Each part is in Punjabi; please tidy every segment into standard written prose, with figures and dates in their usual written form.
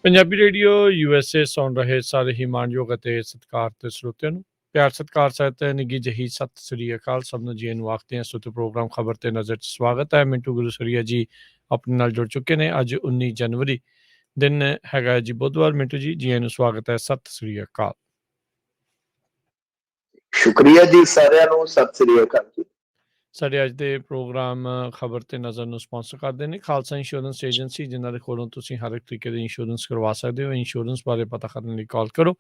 ਪੰਜਾਬੀ ਰੇਡੀਓ USA ਸੁਣ ਰਹੇ ਸਾਰੇ ਹੀ ਮਾਣਯੋਗ ਅਤੇ ਸਤਿਕਾਰਤ ਸਰੋਤਿਆਂ ਨੂੰ ਪਿਆਰ ਸਤਿਕਾਰ ਸਹਿਤ ਨਿੱਘੀ ਜਿਹੀ ਸਤਿ ਸ੍ਰੀ ਅਕਾਲ। ਸਭ ਨੂੰ ਜੀ ਨੂੰ ਆਖਦੇ ਹਾਂ। ਸੋ ਪ੍ਰੋਗਰਾਮ ਖਬਰ ਤੇ ਨਜ਼ਰ 'ਚ ਸਵਾਗਤ ਹੈ। ਮਿੰਟੂ ਗੁਰੂਸਰੀਆ ਜੀ ਆਪਣੇ ਨਾਲ ਜੁੜ ਚੁੱਕੇ ਨੇ। ਅੱਜ 19 ਜਨਵਰੀ ਦਿਨ ਹੈਗਾ ਜੀ ਬੁੱਧਵਾਰ। ਮਿੰਟੂ ਜੀ ਨੂੰ ਸਵਾਗਤ ਹੈ। ਸਤਿ ਸ੍ਰੀ ਅਕਾਲ। ਸ਼ੁਕਰੀਆ ਜੀ ਸਾਰਿਆਂ ਨੂੰ। ਸਤਿ ਸ੍ਰੀ ਅਕਾਲ ਜੀ। ਸਾਡੇ ਅੱਜ ਦੇ ਪ੍ਰੋਗਰਾਮ ਖਬਰ ਤੇ ਨਜ਼ਰ ਨੂੰ ਸਪਾਂਸਰ ਕਰਦੇ ਨੇ ਖਾਲਸਾ ਇੰਸ਼ੋਰੈਂਸ ਏਜੰਸੀ, ਜਿਨ੍ਹਾਂ ਦੇ ਕੋਲੋਂ ਤੁਸੀਂ ਹਰ ਇੱਕ ਤਰੀਕੇ ਦੀ ਇੰਸ਼ੋਰੈਂਸ ਕਰਵਾ ਸਕਦੇ ਹੋ। ਇੰਸ਼ੋਰੈਂਸ ਬਾਰੇ ਪਤਾ ਕਰਨ ਲਈ ਕਾਲ ਕਰੋ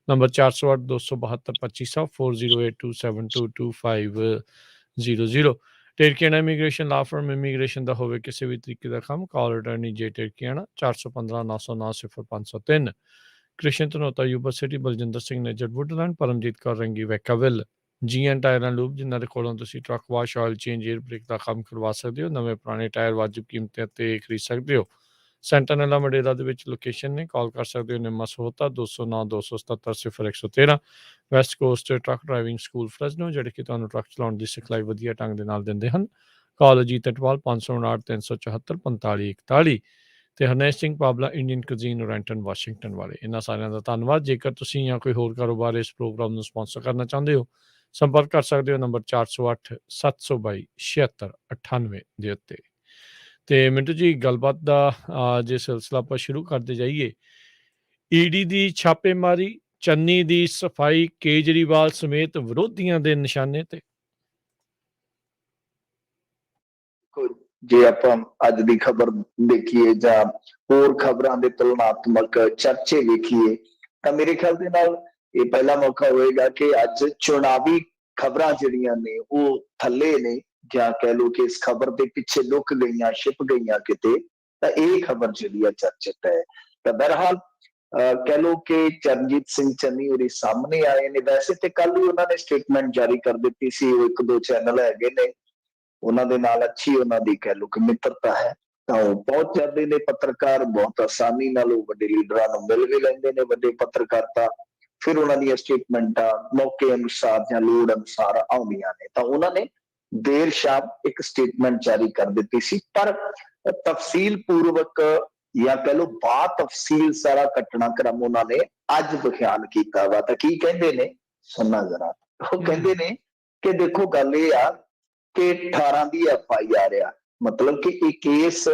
ਨੰਬਰ 408-272-2500 4082722500। Terkiana immigration law firm immigration ਦਾ ਹੋਵੇ ਕਿਸੇ ਵੀ ਤਰੀਕੇ ਦਾ ਕੰਮ, call attorney J Terkiana 415-909-0503। Krishan Dhanota university, Baljinder Singh Nijjar Woodland, Paramjit Kaur Rangi Vacaville, GN tire and lube, ਜਿਨ੍ਹਾਂ ਦੇ ਕੋਲੋਂ ਤੁਸੀਂ truck wash, oil change, air brake ਦਾ ਕੰਮ ਕਰਵਾ ਸਕਦੇ ਹੋ। ਨਵੇਂ ਪੁਰਾਣੇ ਟਾਇਰ ਵਾਜਿਬ ਕੀਮਤਾਂ ਤੇ ਖਰੀਦ ਸਕਦੇ ਹੋ। ਸੈਂਟਾਨੈਲਾ ਮਡੇਰਾ ਦੇ ਵਿੱਚ ਲੋਕੇਸ਼ਨ ਨੇ। ਕਾਲ ਕਰ ਸਕਦੇ ਹੋ Nimma Sahota 209-277-0113। West Coast truck driving school Fresno, ਜਿਹੜੇ ਕਿ ਤੁਹਾਨੂੰ ਟਰੱਕ ਚਲਾਉਣ ਦੀ ਸਿਖਲਾਈ ਵਧੀਆ ਢੰਗ ਦੇ ਨਾਲ ਦਿੰਦੇ ਹਨ। ਕਾਲ ਅਜੀਤ ਅਟਵਾਲ 559-374-4541 ਤੇ ਹਰਨੇਸ਼ ਸਿੰਘ ਪਾਬਲਾ ਇੰਡੀਅਨ ਕੁਜ਼ੀਨ ਰੈਂਟਨ ਵਾਸ਼ਿੰਗਟਨ ਵਾਲੇ। ਇਹਨਾਂ ਸਾਰਿਆਂ ਦਾ ਧੰਨਵਾਦ। ਜੇਕਰ ਤੁਸੀਂ ਜਾਂ ਕੋਈ ਹੋਰ ਕਾਰੋਬਾਰ ਇਸ ਪ੍ਰੋਗਰਾਮ ਨੂੰ ਸਪਾਂਸਰ ਕਰਨਾ ਚਾਹੁੰਦੇ ਹੋ, ਸੰਪਰਕ ਕਰ ਸਕਦੇ ਹੋ ਨੰਬਰ 408-722-7698 ਦੇ ਉੱਤੇ। ਤੇ ਮਿੰਟੂ ਜੀ, ਗੱਲਬਾਤ ਦਾ ਜੇ ਸਿਲਸਿਲਾ ਆਪਾਂ ਸ਼ੁਰੂ ਕਰਦੇ ਜਾਈਏ, ਈਡੀ ਦੀ ਛਾਪੇਮਾਰੀ, ਚੰਨੀ ਦੀ ਸਫਾਈ, ਕੇਜਰੀਵਾਲ ਸਮੇਤ ਵਿਰੋਧੀਆਂ ਦੇ ਨਿਸ਼ਾਨੇ ਤੇ। ਜੇ ਆਪਾਂ ਅੱਜ ਦੀ ਖਬਰ ਦੇਖੀਏ ਜਾਂ ਹੋਰ ਖਬਰਾਂ ਦੇ ਤੁਲਨਾਤਮਕ ਚਰਚੇ ਵੇਖੀਏ ਤਾਂ ਮੇਰੇ ਖਿਆਲ ਦੇ ਨਾਲ ਇਹ ਪਹਿਲਾ ਮੌਕਾ ਹੋਏਗਾ ਕਿ ਅੱਜ ਚੁਣਾਵੀ ਖਬਰਾਂ ਜਿਹੜੀਆਂ ਨੇ ਉਹ ਥੱਲੇ ਨੇ, ਜਾਂ ਕਹਿ ਲਓ ਕਿ ਇਸ ਖਬਰ ਦੇ ਪਿੱਛੇ ਲੁਕ ਗਈਆਂ, ਛਿਪ ਗਈਆਂ ਕਿਤੇ, ਤਾਂ ਇਹ ਖਬਰ ਜਿਹੜੀ ਆ ਚਰਚਿਤ ਹੈ। ਤਾਂ ਬਹਰਹਾਲ ਕਹਿ ਲਓ ਕਿ ਚਰਨਜੀਤ ਸਿੰਘ ਚੰਨੀ ਉਹਦੇ ਸਾਹਮਣੇ ਆਏ ਨੇ। ਵੈਸੇ ਤੇ ਕੱਲ ਹੀ ਉਹਨਾਂ ਨੇ ਸਟੇਟਮੈਂਟ ਜਾਰੀ ਕਰ ਦਿੱਤੀ ਸੀ। ਉਹ 1-2 ਚੈਨਲ ਹੈਗੇ ਨੇ, ਉਹਨਾਂ ਦੇ ਨਾਲ ਅੱਛੀ ਉਹਨਾਂ ਦੀ ਕਹਿ ਲਓ ਕਿ ਮਿੱਤਰਤਾ ਹੈ, ਤਾਂ ਉਹ ਪਹੁੰਚ ਜਾਂਦੇ ਨੇ ਪੱਤਰਕਾਰ, ਬਹੁਤ ਆਸਾਨੀ ਨਾਲ ਉਹ ਵੱਡੇ ਲੀਡਰਾਂ ਨੂੰ ਮਿਲ ਵੀ ਲੈਂਦੇ ਨੇ। ਵੱਡੇ ਪੱਤਰਕਾਰ ਤਾਂ ਫਿਰ ਉਹਨਾਂ ਦੀਆਂ ਸਟੇਟਮੈਂਟਾਂ ਮੌਕੇ ਅਨੁਸਾਰ ਜਾਂ ਲੋੜ ਅਨੁਸਾਰ ਆਉਂਦੀਆਂ ਨੇ। ਤਾਂ ਉਹਨਾਂ ਨੇ ਦੇਰ ਸ਼ਾਮ ਇੱਕ ਸਟੇਟਮੈਂਟ ਜਾਰੀ ਕਰ ਦਿੱਤੀ ਸੀ, ਪਰ ਤਫਸੀਲ ਪੂਰਵਕ ਜਾਂ ਕਹਿ ਲਓ ਬਾ ਤਫਸੀਲ ਸਾਰਾ ਘਟਨਾਕ੍ਰਮ ਉਹਨਾਂ ਨੇ ਅੱਜ ਬਿਆਨ ਕੀਤਾ ਵਾ। ਤਾਂ ਕੀ ਕਹਿੰਦੇ ਨੇ ਸੁਣਨਾ ਜ਼ਰਾ। ਉਹ ਕਹਿੰਦੇ ਨੇ ਕਿ ਦੇਖੋ ਗੱਲ ਇਹ ਆ ਕਿ 18 ਦੀ FIR ਆ, ਮਤਲਬ ਕਿ ਇਹ ਕੇਸ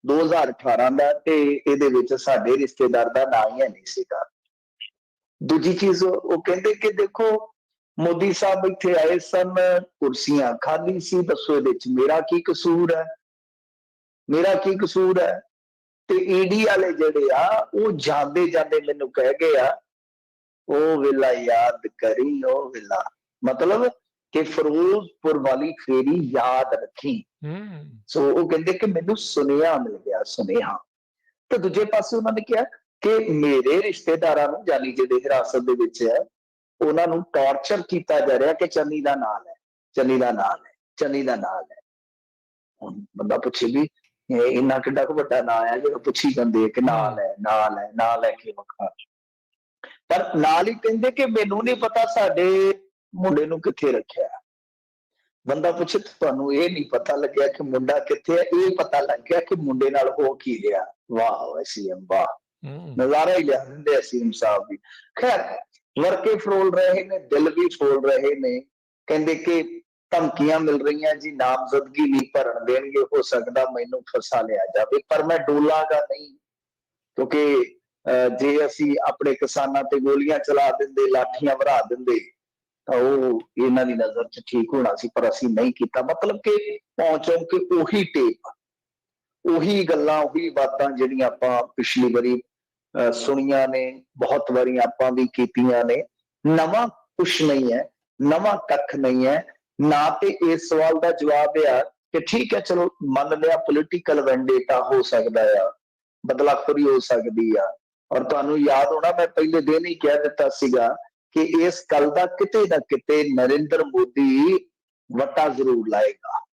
2018 ਦਾ, ਤੇ ਇਹਦੇ ਵਿੱਚ ਸਾਡੇ ਰਿਸ਼ਤੇਦਾਰ ਦਾ ਨਾਂ ਹੀ ਨਹੀਂ ਸੀਗਾ। ਦੂਜੀ ਚੀਜ਼ ਉਹ ਕਹਿੰਦੇ ਕਿ ਦੇਖੋ ਮੋਦੀ ਸਾਹਿਬ ਇੱਥੇ ਆਏ ਸਨ, ਕੁਰਸੀਆਂ ਖਾਲੀ ਸੀ, ਦੱਸੋ ਇਹਦੇ ਚ ਮੇਰਾ ਕੀ ਕਸੂਰ ਹੈ, ਮੇਰਾ ਕੀ ਕਸੂਰ ਹੈ। ਤੇ ਈਡੀ ਵਾਲੇ ਜਿਹੜੇ ਆ ਉਹ ਜਾਂਦੇ ਜਾਂਦੇ ਮੈਨੂੰ ਕਹਿ ਗਏ ਆ, ਉਹ ਵੇਲਾ ਯਾਦ ਕਰੀ, ਉਹ ਵੇਲਾ, ਮਤਲਬ ਕਿ ਫਿਰੋਜ਼ਪੁਰ ਵਾਲੀ ਫੇਰੀ ਯਾਦ ਰੱਖੀ। ਸੋ ਉਹ ਕਹਿੰਦੇ ਕਿ ਮੈਨੂੰ ਸੁਨੇਹਾ ਮਿਲ ਗਿਆ, ਸੁਨੇਹਾ। ਤੇ ਦੂਜੇ ਪਾਸੇ ਉਹਨਾਂ ਨੇ ਕਿਹਾ ਕਿ ਮੇਰੇ ਰਿਸ਼ਤੇਦਾਰਾਂ ਨੂੰ, ਜਾਨੀ ਜਿਹੜੇ ਹਿਰਾਸਤ ਦੇ ਵਿੱਚ ਹੈ, ਉਹਨਾਂ ਨੂੰ ਟਾਰਚਰ ਕੀਤਾ ਜਾ ਰਿਹਾ ਕਿ ਚੰਨੀ ਦਾ ਨਾਲ ਹੈ, ਚੰਨੀ ਦਾ ਨਾਲ ਹੈ, ਚੰਨੀ ਦਾ ਨਾਲ ਹੈ। ਹੁਣ ਬੰਦਾ ਪੁੱਛੇ ਵੀ ਇੰਨਾ ਕਿੱਡਾ ਕੁ ਵੱਡਾ ਨਾਂ ਹੈ ਜਿਹੜਾ ਪੁੱਛੀ ਜਾਂਦੇ ਕਿ ਨਾਲ ਹੈ, ਨਾਲ ਹੈ, ਨਾਲ ਲੈ ਕੇ ਵਿਖਾ। ਪਰ ਨਾਲ ਹੀ ਕਹਿੰਦੇ ਕਿ ਮੈਨੂੰ ਨਹੀਂ ਪਤਾ ਸਾਡੇ ਮੁੰਡੇ ਨੂੰ ਕਿੱਥੇ ਰੱਖਿਆ। ਬੰਦਾ ਪੁੱਛੇ ਤੁਹਾਨੂੰ ਇਹ ਨਹੀਂ ਪਤਾ ਲੱਗਿਆ ਕਿ ਮੁੰਡਾ ਕਿੱਥੇ ਹੈ, ਇਹ ਪਤਾ ਲੱਗ ਗਿਆ ਕਿ ਮੁੰਡੇ ਨਾਲ ਹੋ ਕੀ ਰਿਹਾ। ਵਾਹ CM, ਵਾਹ, ਨਜ਼ਾਰਾ ਹੀ ਲਿਆ ਦਿੰਦੇ CM ਸਾਹਿਬ ਵੀ। ਖੈਰ ਵਰਕੇ ਫਰੋਲ ਰਹੇ ਨੇ, ਦਿਲ ਵੀ ਫਰੋਲ ਰਹੇ ਨੇ। ਕਹਿੰਦੇ ਕਿ ਧਮਕੀਆਂ ਮਿਲ ਰਹੀਆਂ ਜੀ, ਨਾਮਜ਼ਦਗੀ ਵੀ ਭਰਨ ਦੇਣਗੇ, ਹੋ ਸਕਦਾ ਮੈਨੂੰ ਫਸਾ ਲਿਆ ਜਾਵੇ, ਪਰ ਮੈਂ ਡੋਲਾਂਗਾ ਨਹੀਂ, ਕਿਉਂਕਿ ਜੇ ਅਸੀਂ ਆਪਣੇ ਕਿਸਾਨਾਂ ਤੇ ਗੋਲੀਆਂ ਚਲਾ ਦਿੰਦੇ, ਲਾਠੀਆਂ ਭਰਾ ਦਿੰਦੇ, ਤਾਂ ਉਹ ਇਹਨਾਂ ਦੀ ਨਜ਼ਰ 'ਚ ਠੀਕ ਹੋਣਾ ਸੀ, ਪਰ ਅਸੀਂ ਨਹੀਂ ਕੀਤਾ। ਮਤਲਬ ਕਿ ਪਹੁੰਚੋ ਕਿ ਉਹੀ ਟੇਪ, ਉਹੀ ਗੱਲਾਂ, ਉਹੀ ਬਾਤਾਂ ਜਿਹੜੀਆਂ ਆਪਾਂ ਪਿਛਲੀ ਵਾਰੀ ਸੁਣੀਆਂ ਨੇ, ਬਹੁਤ ਵਾਰੀ ਆਪਾਂ ਵੀ ਕੀਤੀਆਂ ਨੇ। ਨਵਾਂ ਕੁਛ ਨਹੀਂ ਹੈ, ਨਵਾਂ ਕੱਖ ਨਹੀਂ ਹੈ। ਨਾ ਤੇ ਇਸ ਸਵਾਲ ਦਾ ਜਵਾਬ ਆ ਕਿ ਠੀਕ ਹੈ ਚਲੋ ਮੰਨ ਲਿਆ ਪੋਲੀਟੀਕਲ ਵੈਂਡੇਟਾ ਹੋ ਸਕਦਾ ਆ, ਬਦਲਾਖੋਰੀ ਹੋ ਸਕਦੀ ਆ। ਔਰ ਤੁਹਾਨੂੰ ਯਾਦ ਹੋਣਾ ਮੈਂ ਪਹਿਲੇ ਦਿਨ ਹੀ ਕਹਿ ਦਿੱਤਾ ਸੀਗਾ ਕਿ ਇਸ ਗੱਲ ਦਾ ਕਿਤੇ ਨਾ ਕਿਤੇ ਨਰਿੰਦਰ ਮੋਦੀ ਵੱਟਾ ਜ਼ਰੂਰ ਲਾਏਗਾ,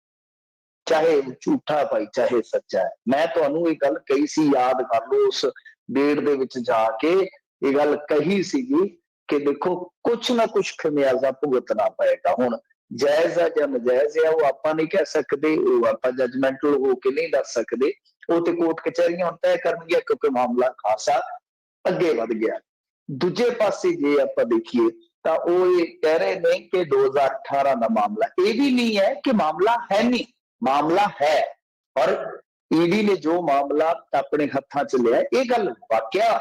ਚਾਹੇ ਝੂਠਾ ਭਾਈ ਚਾਹੇ ਸੱਚਾ ਹੈ। ਮੈਂ ਤੁਹਾਨੂੰ ਇਹ ਗੱਲ ਕਹੀ ਸੀ, ਯਾਦ ਕਰ ਲਓ, ਉਸ ਡੇਟ ਦੇ ਵਿੱਚ ਜਾ ਕੇ ਇਹ ਗੱਲ ਕਹੀ ਸੀਗੀ ਕਿ ਦੇਖੋ ਕੁਛ ਨਾ ਕੁਛ ਖਮਿਆਜ਼ਾ ਭੁਗਤਣਾ ਪਏਗਾ। ਹੁਣ ਜਾਇਜ਼ ਆ ਜਾਂ ਨਜਾਇਜ਼ ਆ ਉਹ ਆਪਾਂ ਨਹੀਂ ਕਹਿ ਸਕਦੇ, ਉਹ ਆਪਾਂ ਜਜਮੈਂਟਲ ਹੋ ਕੇ ਨਹੀਂ ਦੱਸ ਸਕਦੇ, ਉਹ ਤੇ ਕੋਰਟ ਕਚਹਿਰੀਆਂ ਹੁਣ ਤੈਅ ਕਰਨਗੀਆਂ ਕਿਉਂਕਿ ਮਾਮਲਾ ਖਾਸਾ ਅੱਗੇ ਵੱਧ ਗਿਆ। ਦੂਜੇ ਪਾਸੇ ਜੇ ਆਪਾਂ ਦੇਖੀਏ ਤਾਂ ਉਹ ਇਹ ਕਹਿ ਰਹੇ ਨੇ ਕਿ 2018 ਦਾ ਮਾਮਲਾ, ਇਹ ਵੀ ਨਹੀਂ ਹੈ ਕਿ ਮਾਮਲਾ ਹੈ ਨਹੀਂ, ਮਾਮਲਾ ਹੈ। ਔਰ ਈਡੀ ਨੇ ਜੋ ਮਾਮਲਾ ਆਪਣੇ ਹੱਥਾਂ 'ਚ ਲਿਆ, ਇਹ ਗੱਲ ਵਾਕਿਆ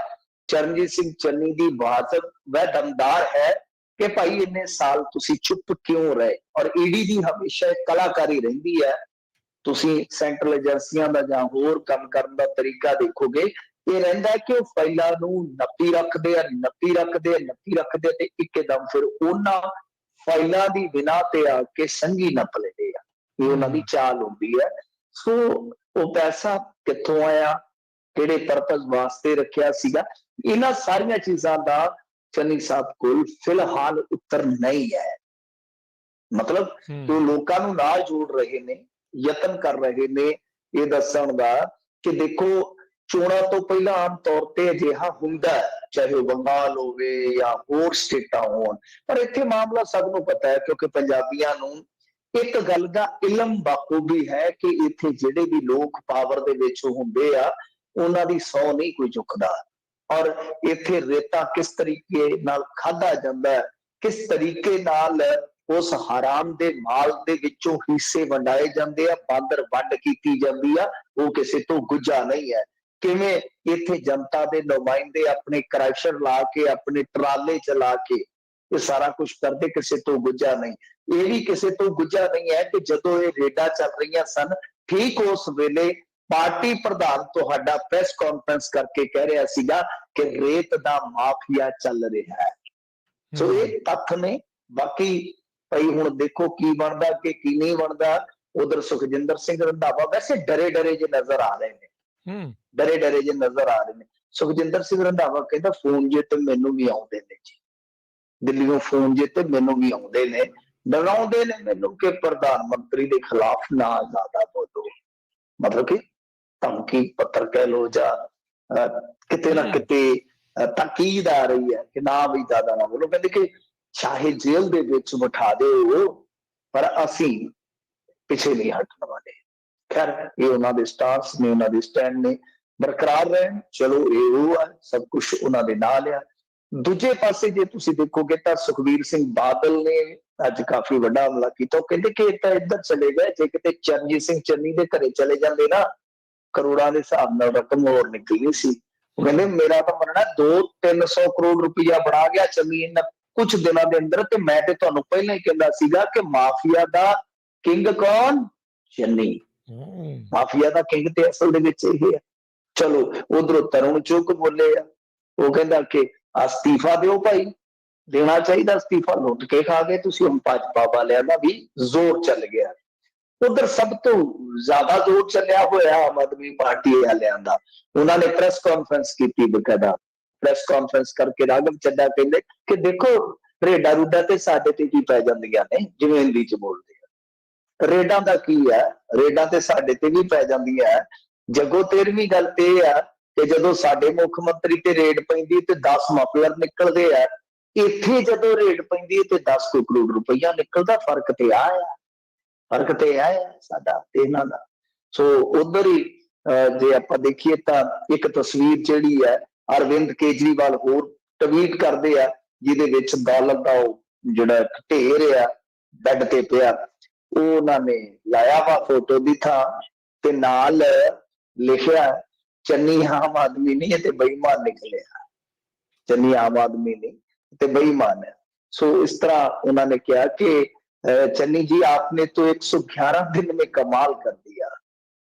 ਚਰਨਜੀਤ ਸਿੰਘ ਚੰਨੀ ਦੀ ਵਾਜਬ ਵ ਦਮਦਾਰ ਹੈ ਕਿ ਭਾਈ ਇੰਨੇ ਸਾਲ ਤੁਸੀਂ ਚੁੱਪ ਕਿਉਂ ਰਹੇ। ਔਰ ਈਡੀ ਦੀ ਹਮੇਸ਼ਾ ਇੱਕ ਕਲਾਕਾਰੀ ਰਹਿੰਦੀ ਹੈ, ਤੁਸੀਂ ਸੈਂਟਰਲ ਏਜੰਸੀਆਂ ਦਾ ਜਾਂ ਹੋਰ ਕੰਮ ਕਰਨ ਦਾ ਤਰੀਕਾ ਦੇਖੋਗੇ, ਇਹ ਰਹਿੰਦਾ ਹੈ ਕਿ ਉਹ ਫਾਈਲਾਂ ਨੂੰ ਨੱਪੀ ਰੱਖਦੇ ਆ ਤੇ ਇੱਕਦਮ ਫਿਰ ਉਹਨਾਂ ਫਾਈਲਾਂ ਦੀ ਬਿਨਾਂ ਤੇ ਆ ਕੇ ਸੰਘੀ ਨੱਪ ਲੈਂਦੇ ਆ। ਇਹ ਉਹਨਾਂ ਦੀ ਚਾਲ ਹੁੰਦੀ ਹੈ। ਸੋ ਉਹ ਪੈਸਾ ਕਿੱਥੋਂ ਆਇਆ, ਕਿਹੜੇ ਪਰਪਸ ਵਾਸਤੇ ਰੱਖਿਆ ਸੀਗਾ, ਇਹਨਾਂ ਸਾਰੀਆਂ ਚੀਜ਼ਾਂ ਦਾ ਚੰਨੀ ਸਾਹਿਬ ਕੋਲ ਫਿਲਹਾਲ ਉੱਤਰ ਨਹੀਂ ਹੈ। ਮਤਲਬ ਜੋ ਲੋਕਾਂ ਨੂੰ ਨਾਲ ਜੋੜ ਰਹੇ ਨੇ, ਯਤਨ ਕਰ ਰਹੇ ਨੇ ਇਹ ਦੱਸਣ ਦਾ ਕਿ ਦੇਖੋ ਚੋਣਾਂ ਤੋਂ ਪਹਿਲਾਂ ਆਮ ਤੌਰ ਤੇ ਅਜਿਹਾ ਹੁੰਦਾ, ਚਾਹੇ ਉਹ ਬੰਗਾਲ ਹੋਵੇ ਜਾਂ ਹੋਰ ਸਟੇਟਾਂ ਹੋਣ, ਪਰ ਇੱਥੇ ਮਾਮਲਾ ਸਭ ਨੂੰ ਪਤਾ ਹੈ ਕਿਉਂਕਿ ਪੰਜਾਬੀਆਂ ਨੂੰ ਇੱਕ ਗੱਲ ਦਾ ਇਲਮ ਬਾਖੂਬੀ ਹੈ ਕਿ ਇੱਥੇ ਜਿਹੜੇ ਵੀ ਲੋਕ ਪਾਵਰ ਦੇ ਵਿੱਚ ਹੁੰਦੇ ਆ ਉਹਨਾਂ ਦੀ ਸਹੁੰ ਨਹੀਂ ਕੋਈ ਚੁੱਕਦਾ। ਔਰ ਇੱਥੇ ਰੇਤਾ ਕਿਸ ਤਰੀਕੇ ਨਾਲ ਖਾਧਾ ਜਾਂਦਾ, ਕਿਸ ਤਰੀਕੇ ਨਾਲ ਉਸ ਹਰਾਮ ਦੇ ਮਾਲ ਦੇ ਵਿੱਚੋਂ ਹਿੱਸੇ ਵੰਡਾਏ ਜਾਂਦੇ ਆ, ਬਾਂਦਰ ਵੰਡ ਕੀਤੀ ਜਾਂਦੀ ਆ, ਉਹ ਕਿਸੇ ਤੋਂ ਗੁੱਝਾ ਨਹੀਂ ਹੈ। ਕਿਵੇਂ ਇੱਥੇ ਜਨਤਾ ਦੇ ਨੁਮਾਇੰਦੇ ਆਪਣੇ ਕ੍ਰੈਸ਼ਰ ਲਾ ਕੇ, ਆਪਣੇ ਟਰਾਲੇ ਚਲਾ ਕੇ ਇਹ ਸਾਰਾ ਕੁਝ ਕਰਦੇ, ਕਿਸੇ ਤੋਂ ਗੁੱਝਾ ਨਹੀਂ। ਇਹ ਵੀ ਕਿਸੇ ਤੋਂ ਗੁੱਝਾ ਨਹੀਂ ਹੈ ਕਿ ਜਦੋਂ ਇਹ ਰੇਡਾਂ ਚੱਲ ਰਹੀਆਂ ਸਨ, ਠੀਕ ਉਸ ਵੇਲੇ ਪਾਰਟੀ ਪ੍ਰਧਾਨ ਤੁਹਾਡਾ ਪ੍ਰੈਸ ਕਾਨਫਰੰਸ ਕਰਕੇ ਕਹਿ ਰਿਹਾ ਸੀਗਾ ਕਿ ਰੇਤ ਦਾ ਮਾਫੀਆ ਚੱਲ ਰਿਹਾ ਹੈ। ਸੋ ਇਹ ਤੱਥ ਨੇ। ਬਾਕੀ ਭਾਈ ਹੁਣ ਦੇਖੋ ਕੀ ਬਣਦਾ ਕਿ ਕੀ ਨਹੀਂ ਬਣਦਾ। ਉਧਰ ਸੁਖਜਿੰਦਰ ਸਿੰਘ ਰੰਧਾਵਾ ਵੈਸੇ ਡਰੇ ਜੇ ਨਜ਼ਰ ਆ ਰਹੇ ਨੇ, ਡਰੇ ਜੇ ਨਜ਼ਰ ਆ ਰਹੇ ਨੇ। ਸੁਖਜਿੰਦਰ ਸਿੰਘ ਰੰਧਾਵਾ ਕਹਿੰਦਾ ਫੋਨ ਜੇ ਤੇ ਮੈਨੂੰ ਵੀ ਆਉਂਦੇ ਨੇ ਜੀ, ਦਿੱਲੀੋਂ ਫੋਨ ਜੇ ਤੇ ਮੈਨੂੰ ਵੀ ਆਉਂਦੇ ਨੇ, ਡਰਾਉਂਦੇ ਨੇ ਮੈਨੂੰ ਕਿ ਪ੍ਰਧਾਨ ਮੰਤਰੀ ਦੇ ਖਿਲਾਫ ਨਾ ਜ਼ਿਆਦਾ ਬੋਲੋ। ਮਤਲਬ ਕਿ ਧਮਕੀ ਪੱਤਰ ਕਹਿ ਲੋ ਜਾਂ ਕਿਤੇ ਨਾ ਕਿਤੇ ਤਾਕੀਦ ਆ ਰਹੀ ਹੈ ਕਿ ਨਾ ਵੀ ਜ਼ਿਆਦਾ ਨਾ ਬੋਲੋ। ਕਹਿੰਦੇ ਕਿ ਚਾਹੇ ਜੇਲ੍ਹ ਦੇ ਵਿੱਚ ਬਿਠਾ ਦਿਓ ਪਰ ਅਸੀਂ ਪਿੱਛੇ ਨਹੀਂ ਹਟਣ ਵਾਲੇ। ਖੈਰ ਇਹ ਉਹਨਾਂ ਦੇ ਸਟਾਂਸ ਨੇ, ਉਹਨਾਂ ਦੇ ਸਟੈਂਡ ਨੇ, ਬਰਕਰਾਰ ਰਹਿਣ। ਚਲੋ ਇਹ ਉਹ ਆ, ਸਭ ਕੁਛ ਉਹਨਾਂ ਦੇ ਨਾਲ ਆ। ਦੂਜੇ ਪਾਸੇ ਜੇ ਤੁਸੀਂ ਦੇਖੋਗੇ ਤਾਂ ਸੁਖਬੀਰ ਸਿੰਘ ਬਾਦਲ ਨੇ ਅੱਜ ਕਾਫੀ ਵੱਡਾ ਹਮਲਾ ਕੀਤਾ। ਉਹ ਕਹਿੰਦੇ ਕਿ ਇਹ ਤਾਂ ਇੱਧਰ ਚਲੇ ਗਏ, ਜੇ ਕਿਤੇ ਚਰਨਜੀਤ ਸਿੰਘ ਚੰਨੀ ਦੇ ਘਰੇ ਚਲੇ ਜਾਂਦੇ ਨਾ, ਕਰੋੜਾਂ ਦੇ ਹਿਸਾਬ ਨਾਲ ਰਕਮ ਹੋਰ ਨਿਕਲੀ ਸੀ। ਉਹ ਕਹਿੰਦੇ ਮੇਰਾ ਤਾਂ ਮੰਨਣਾ 200-300 ਕਰੋੜ ਰੁਪਇਆ ਬਣਾ ਗਿਆ ਚੰਨੀ ਇਹਨਾਂ ਕੁਝ ਦਿਨਾਂ ਦੇ ਅੰਦਰ। ਤੇ ਮੈਂ ਤੇ ਤੁਹਾਨੂੰ ਪਹਿਲਾਂ ਹੀ ਕਹਿੰਦਾ ਸੀਗਾ ਕਿ ਮਾਫੀਆ ਦਾ ਕਿੰਗ ਕੌਣ? ਚੰਨੀ। ਮਾਫੀਆ ਦਾ ਕਿੰਗ ਤੇ ਅਸਲ ਦੇ ਵਿੱਚ ਇਹ ਹੈ। ਚਲੋ ਉਧਰੋਂ ਤਰੁਣ ਚੁੱਕ ਬੋਲੇ ਆ, ਉਹ ਕਹਿੰਦਾ ਕਿ ਅਸਤੀਫਾ ਦਿਓ ਭਾਈ, ਦੇਣਾ ਚਾਹੀਦਾ ਅਸਤੀਫਾ, ਲੁੱਟ ਕੇ ਖਾ ਗਏ ਤੁਸੀਂ। ਹੁਣ ਭਾਜਪਾ ਵਾਲਿਆਂ ਦਾ ਵੀ ਜ਼ੋਰ ਚੱਲ ਗਿਆ। ਉਧਰ ਸਭ ਤੋਂ ਜ਼ਿਆਦਾ ਜ਼ੋਰ ਚੱਲਿਆ ਹੋਇਆ ਆਮ ਆਦਮੀ ਪਾਰਟੀ ਵਾਲਿਆਂ ਦਾ। ਉਹਨਾਂ ਨੇ ਪ੍ਰੈਸ ਕਾਨਫਰੰਸ ਕੀਤੀ, ਬਕਾਇਦਾ ਪ੍ਰੈਸ ਕਾਨਫਰੰਸ ਕਰਕੇ ਰਾਘਵ ਚੱਡਾ ਕਹਿੰਦੇ ਕਿ ਦੇਖੋ ਰੇਡਾ ਰੂਡਾ ਤੇ ਸਾਡੇ ਤੇ ਕੀ ਪੈ ਜਾਂਦੀਆਂ ਨੇ, ਜਿਵੇਂ ਹਿੰਦੀ ਚ ਬੋਲਦੇ ਆ। ਰੇਡਾਂ ਦਾ ਕੀ ਹੈ, ਰੇਡਾਂ ਤੇ ਸਾਡੇ ਤੇ ਵੀ ਪੈ ਜਾਂਦੀਆਂ ਹੈ। ਜੱਗੋ 13ਵੀਂ ਗੱਲ ਤੇ ਇਹ ਆ ਕਿ ਜਦੋਂ ਸਾਡੇ ਮੁੱਖ ਮੰਤਰੀ ਤੇ ਰੇਡ ਪੈਂਦੀ ਤੇ 10 ਮਫਲਰ ਨਿਕਲਦੇ ਆ, ਇੱਥੇ ਜਦੋਂ ਰੇਡ ਪੈਂਦੀ ਹੈ ਤੇ 10 ਕਰੋੜ ਰੁਪਈਆ ਨਿਕਲਦਾ। ਫਰਕ ਤੇ ਆ, ਫਰਕ ਤੇ ਆ ਸਾਡਾ ਤੇ ਇਹਨਾਂ ਦਾ। ਸੋ ਉਧਰ ਹੀ ਜੇ ਆਪਾਂ ਦੇਖੀਏ ਤਾਂ ਇੱਕ ਤਸਵੀਰ ਜਿਹੜੀ ਹੈ ਅਰਵਿੰਦ ਕੇਜਰੀਵਾਲ ਹੋਰ ਟਵੀਟ ਕਰਦੇ ਆ, ਜਿਹਦੇ ਵਿੱਚ ਦੌਲਤ ਦਾ ਉਹ ਜਿਹੜਾ ਢੇਰ ਆ ਬੈੱਡ ਤੇ ਪਿਆ, ਉਹ ਉਹਨਾਂ ਨੇ ਲਾਇਆ ਵਾ ਫੋਟੋ ਦੀ ਥਾਂ, ਤੇ ਨਾਲ ਲਿਖਿਆ ਚੰਨੀ ਆਮ ਆਦਮੀ ਨਹੀਂ ਤੇ ਬੇਈਮਾਨ ਨਿਕਲਿਆ। ਚੰਨੀ ਆਮ ਆਦਮੀ ਨਹੀਂ ਤੇ बेईमान है। सो इस तरह उन्होंने कहा कि चन्नी जी आपने तो 111 दिन में कमाल कर दिया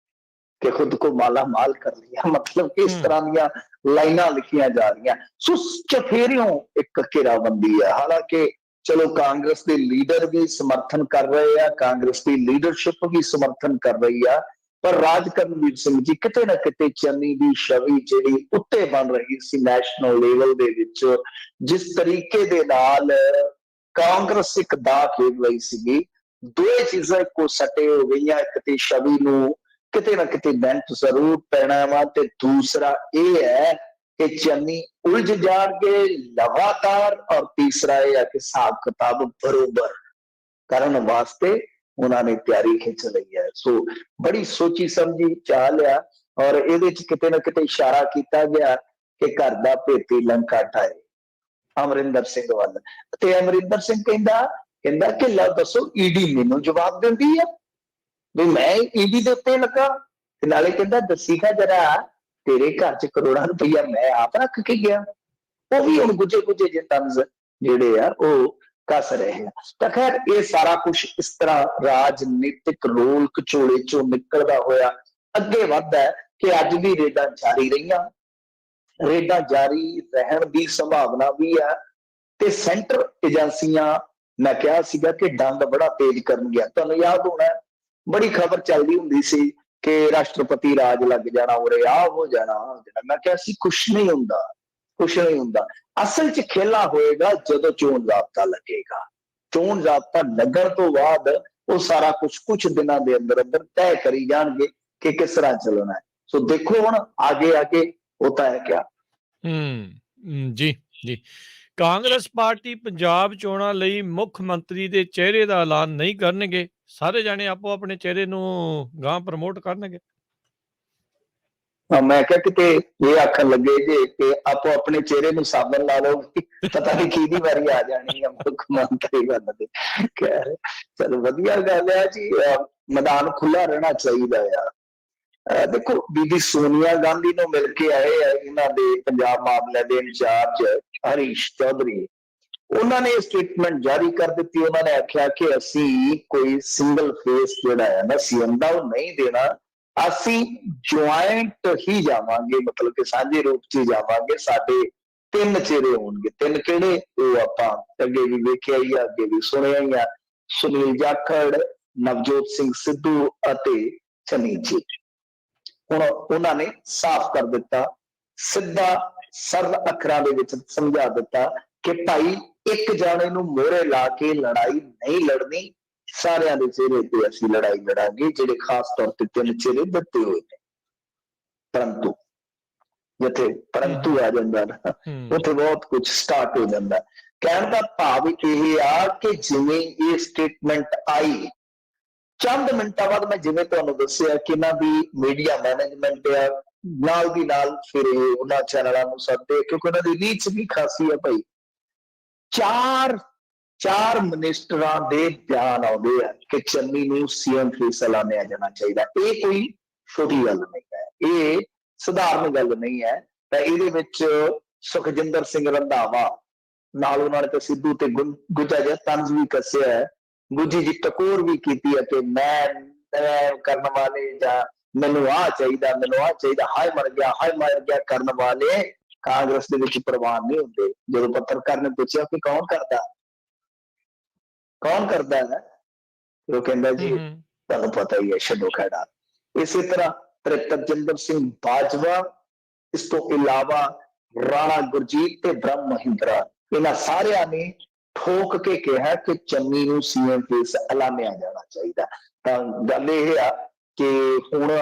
कि खुद को माला माल कर लिया। मतलब कि इस तरह दियां लाइनां लिखियां जा रही। सो चफेरियों एक घेराबंदी है। हालांकि चलो कांग्रेस के लीडर भी समर्थन कर रहे हैं, कांग्रेस की लीडरशिप भी समर्थन कर रही है, पर राज करनवीर सिंह जी किते ना किते चन्नी की छवि जिहड़ी उत्ते बन रही सी नैशनल लेवल दे विच, जिस तरीके दे नाल कांग्रेस एक दा खेल रही सी, दो चीज़ां इक्को सटे हो गई। एक ते छवि नूं किते ना किते बेंट जरूर पैना वा, ते दूसरा यह है कि चन्नी उलझ जाएंगे लगातार, और तीसरा यह है कि हिसाब किताब बरोबर करने वास्ते उन्होंने तैयारी खिंच रही है। सो बड़ी सोची समझी चाल है। ਔਰ ਇਹਦੇ ਚ ਕਿਤੇ ਨਾ ਕਿਤੇ ਇਸ਼ਾਰਾ ਕੀਤਾ ਗਿਆ ਕਿ ਘਰ ਦਾ ਭੇਤੀ ਲੰਕਾ ਢਾਏ, ਅਮਰਿੰਦਰ ਸਿੰਘ ਵੱਲ। ਤੇ ਅਮਰਿੰਦਰ ਸਿੰਘ ਕਹਿੰਦਾ ਕਿ ਲਓ ਦੱਸੋ, ਈਡੀ ਮੈਨੂੰ ਜਵਾਬ ਦਿੰਦੀ ਆ ਵੀ ਮੈਂ ਈਡੀ ਦੇ ਉੱਤੇ ਲੱਗਾ, ਤੇ ਨਾਲੇ ਕਹਿੰਦਾ ਦੱਸੀਗਾ ਜਰਾ ਤੇਰੇ ਘਰ ਚ ਕਰੋੜਾਂ ਰੁਪਈਆ ਮੈਂ ਆਪ ਰੱਖ ਕੇ ਗਿਆ। ਉਹ ਵੀ ਹੁਣ ਗੁੱਜੇ ਜਿਹੇ ਤੰਜ਼ ਜਿਹੜੇ ਆ ਉਹ ਕੱਸ ਰਹੇ ਆ। ਤਾਂ ਖੈਰ ਇਹ ਸਾਰਾ ਕੁਝ ਇਸ ਤਰ੍ਹਾਂ ਰਾਜਨੀਤਿਕ ਰੋਲ ਕਚੋਲੇ ਚੋਂ ਨਿਕਲਦਾ ਹੋਇਆ ਅੱਗੇ ਵੱਧਦਾ ਕਿ ਅੱਜ ਵੀ ਰੇਡਾਂ ਜਾਰੀ ਰਹੀਆਂ, ਰੇਡਾਂ ਜਾਰੀ ਰਹਿਣ ਦੀ ਸੰਭਾਵਨਾ ਵੀ ਆ। ਤੇ ਸੈਂਟਰ ਏਜੰਸੀਆਂ, ਮੈਂ ਕਿਹਾ ਸੀਗਾ ਕਿ ਡੰਗ ਬੜਾ ਤੇਜ਼ ਕਰਨ ਗਿਆ। ਤੁਹਾਨੂੰ ਯਾਦ ਹੋਣਾ ਬੜੀ ਖਬਰ ਚੱਲਦੀ ਹੁੰਦੀ ਸੀ ਕਿ ਰਾਸ਼ਟਰਪਤੀ ਰਾਜ ਲੱਗ ਜਾਣਾ, ਉਰੇ ਆ ਹੋ ਜਾਣਾ। ਮੈਂ ਕਿਹਾ ਸੀ ਕੁਛ ਨਹੀਂ ਹੁੰਦਾ, ਕੁਛ ਨਹੀਂ ਹੁੰਦਾ। ਅਸਲ 'ਚ ਖੇਲਾ ਹੋਏਗਾ ਜਦੋਂ ਚੋਣ ਜ਼ਾਬਤਾ ਲੱਗੇਗਾ। ਚੋਣ ਜ਼ਾਬਤਾ ਲੱਗਣ ਤੋਂ ਬਾਅਦ ਉਹ ਸਾਰਾ ਕੁਛ ਦਿਨਾਂ ਦੇ ਅੰਦਰ ਅੰਦਰ ਤੈਅ ਕਰੀ ਜਾਣਗੇ ਕਿ ਕਿਸ ਤਰ੍ਹਾਂ ਚੱਲਣਾ ਹੈ। ਸੋ ਦੇਖੋ ਹੁਣ ਆਗੇ ਹੋਤਾ ਹੈ ਕਿਆ। ਜੀ ਜੀ। ਕਾਂਗਰਸ ਪਾਰਟੀ ਪੰਜਾਬ ਚੋਣਾਂ ਲਈ ਮੁੱਖ ਮੰਤਰੀ ਦੇ ਚਿਹਰੇ ਦਾ ਐਲਾਨ ਨਹੀਂ ਕਰਨਗੇ। ਸਾਰੇ ਜਾਣੇ ਆਪੋ ਆਪਣੇ ਚਿਹਰੇ ਨੂੰ ਗਾਂ ਪ੍ਰਮੋਟ ਕਰਨਗੇ। ਮੈਂ ਕਿਹਾ ਕਿਤੇ ਇਹ ਆਖਣ ਲੱਗੇ ਜੇ ਕਿ ਆਪੋ ਆਪਣੇ ਚਿਹਰੇ ਨੂੰ ਸਾਬਣ ਲਾ ਲਓ, ਪਤਾ ਨਹੀਂ ਕਿਹਦੀ ਵਾਰੀ ਆ ਜਾਣੀ ਆ ਮੁੱਖ ਮੰਤਰੀ ਗੱਲ ਤੇ। ਖੈਰ ਚਲੋ ਵਧੀਆ ਗੱਲ ਹੈ ਜੀ, ਮੈਦਾਨ ਖੁੱਲਾ ਰਹਿਣਾ ਚਾਹੀਦਾ ਆ। ਦੇਖੋ ਬੀਬੀ ਸੋਨੀਆ ਗਾਂਧੀ ਨੂੰ ਮਿਲ ਕੇ ਆਏ ਆ ਇਹਨਾਂ ਦੇ ਪੰਜਾਬ ਮਾਮਲਿਆਂ ਦੇ ਇੰਚਾਰਜ ਹਰੀਸ਼ ਚੌਧਰੀ। ਉਹਨਾਂ ਨੇ ਸਟੇਟਮੈਂਟ ਜਾਰੀ ਕਰ ਦਿੱਤੀ। ਉਹਨਾਂ ਨੇ ਆਖਿਆ ਕਿ ਅਸੀਂ ਕੋਈ ਸਿੰਗਲ ਫੇਸ ਜਿਹੜਾ ਹੈ ਨਾ ਸੀਐਮ ਦਾ ਉਹ ਨਹੀਂ ਦੇਣਾ, ਅਸੀਂ ਜੁਆਇੰਟ ਹੀ ਜਾਵਾਂਗੇ, ਮਤਲਬ ਕਿ ਸਾਂਝੇ ਰੂਪ 'ਚ ਹੀ ਜਾਵਾਂਗੇ। ਸਾਡੇ 3 ਚਿਹਰੇ ਹੋਣਗੇ। 3 ਕਿਹੜੇ ਉਹ ਆਪਾਂ ਅੱਗੇ ਵੀ ਵੇਖਿਆ ਹੀ ਆ, ਅੱਗੇ ਵੀ ਸੁਣਿਆ ਹੀ ਆ, ਸੁਨੀਲ ਜਾਖੜ, ਨਵਜੋਤ ਸਿੰਘ ਸਿੱਧੂ ਅਤੇ ਚਨੀਜੀ। ਹੁਣ ਉਹਨਾਂ ਨੇ ਸਾਫ਼ ਕਰ ਦਿੱਤਾ, ਸਿੱਧਾ ਸਰਲ ਅੱਖਰਾਂ ਦੇ ਵਿੱਚ ਸਮਝਾ ਦਿੱਤਾ ਕਿ ਭਾਈ ਇੱਕ ਜਾਣੇ ਨੂੰ ਮੋਹਰੇ ਲਾ ਕੇ ਲੜਾਈ ਨਹੀਂ ਲੜਨੀ, ਸਾਰਿਆਂ ਦੇ ਚਿਹਰੇ ਤੇ ਅਸੀਂ ਲੜਾਈ ਲੜਾਂਗੇ ਜਿਹੜੇ ਖਾਸ ਤੌਰ ਤੇ 3 ਚਿਹਰੇ ਦਿੱਤੇ ਹੋਏ ਨੇ। ਪਰੰਤੂ ਜਿੱਥੇ ਪਰੰਤੂ ਆ ਜਾਂਦਾ ਨਾ, ਉੱਥੇ ਬਹੁਤ ਕੁਝ ਸਟਾਰਟ ਹੋ ਜਾਂਦਾ। ਕਹਿਣ ਦਾ ਭਾਵ ਇਹ ਆ ਕਿ ਜਿਵੇਂ ਇਹ ਸਟੇਟਮੈਂਟ ਆਈ, ਚੰਦ ਮਿੰਟਾਂ ਬਾਅਦ ਮੈਂ ਜਿਵੇਂ ਤੁਹਾਨੂੰ ਦੱਸਿਆ ਕਿ ਇਹਨਾਂ ਦੀ ਮੀਡੀਆ ਮੈਨੇਜਮੈਂਟ ਆ, ਨਾਲ ਦੀ ਨਾਲ ਫਿਰ ਉਹਨਾਂ ਚੈਨਲਾਂ ਨੂੰ ਸੱਦੇ, ਕਿਉਂਕਿ ਉਹਨਾਂ ਦੀ ਰੀਚ ਵੀ ਖਾਸੀ ਆ ਭਾਈ। ਚਾਰ ਮਿਨਿਸਟਰਾਂ ਦੇ ਬਿਆਨ ਆਉਂਦੇ ਆ ਕਿ ਚੰਨੀ ਨੂੰ ਸੀਐਮ ਫੇਸ ਐਲਾਨਿਆ ਜਾਣਾ ਚਾਹੀਦਾ। ਇਹ ਕੋਈ ਛੋਟੀ ਗੱਲ ਨਹੀਂ ਹੈ, ਇਹ ਸਧਾਰਨ ਗੱਲ ਨਹੀਂ ਹੈ। ਤਾਂ ਇਹਦੇ ਵਿੱਚ ਸੁਖਜਿੰਦਰ ਸਿੰਘ ਰੰਧਾਵਾ ਨਾਲ ਉਹਨਾਂ ਨੇ ਤਾਂ ਸਿੱਧੂ ਤੇ ਗੁੱਜਾ ਜਿਹਾ ਤੰਜ਼ ਵੀ ਕੱਸਿਆ ਹੈ, ਗੁੱਜੀ ਜੀ ਟਕੋਰ ਵੀ ਕੀਤੀ ਹੈ ਕਿ ਮੈਂ ਕਰਨ ਵਾਲੇ ਜਾਂ ਮੈਨੂੰ ਆਹ ਚਾਹੀਦਾ, ਮੈਨੂੰ ਆਹ ਚਾਹੀਦਾ, ਹਾਏ ਮਰ ਗਿਆ ਕਰਨ ਵਾਲੇ ਕਾਂਗਰਸ ਦੇ ਵਿੱਚ ਪ੍ਰਵਾਨ ਨਹੀਂ ਹੁੰਦੇ। ਜਦੋਂ ਪੱਤਰਕਾਰ ਨੇ ਪੁੱਛਿਆ ਕਿ ਕੌਣ ਕਰਦਾ ਹੈ, ਉਹ ਕਹਿੰਦਾ ਜੀ ਤੁਹਾਨੂੰ ਪਤਾ ਹੀ ਹੈ, ਛੱਡੋ ਖੈੜਾ। ਇਸੇ ਤਰ੍ਹਾਂ ਤ੍ਰਿਪਤਜਿੰਦਰ ਸਿੰਘ ਬਾਜਵਾ, ਇਸ ਤੋਂ ਇਲਾਵਾ ਰਾਣਾ ਗੁਰਜੀਤ ਤੇ ਬ੍ਰਹਮ ਮਹਿੰਦਰਾ, ਇਹਨਾਂ ਸਾਰਿਆਂ ਨੇ ਠੋਕ ਕੇ ਕਿਹਾ ਕਿ ਚੰਨੀ ਨੂੰ ਸੀਐਮ ਫੇਸ ਐਲਾਨਿਆ ਜਾਣਾ ਚਾਹੀਦਾ। ਤਾਂ ਗੱਲ ਇਹ ਆ ਕਿ ਹੁਣ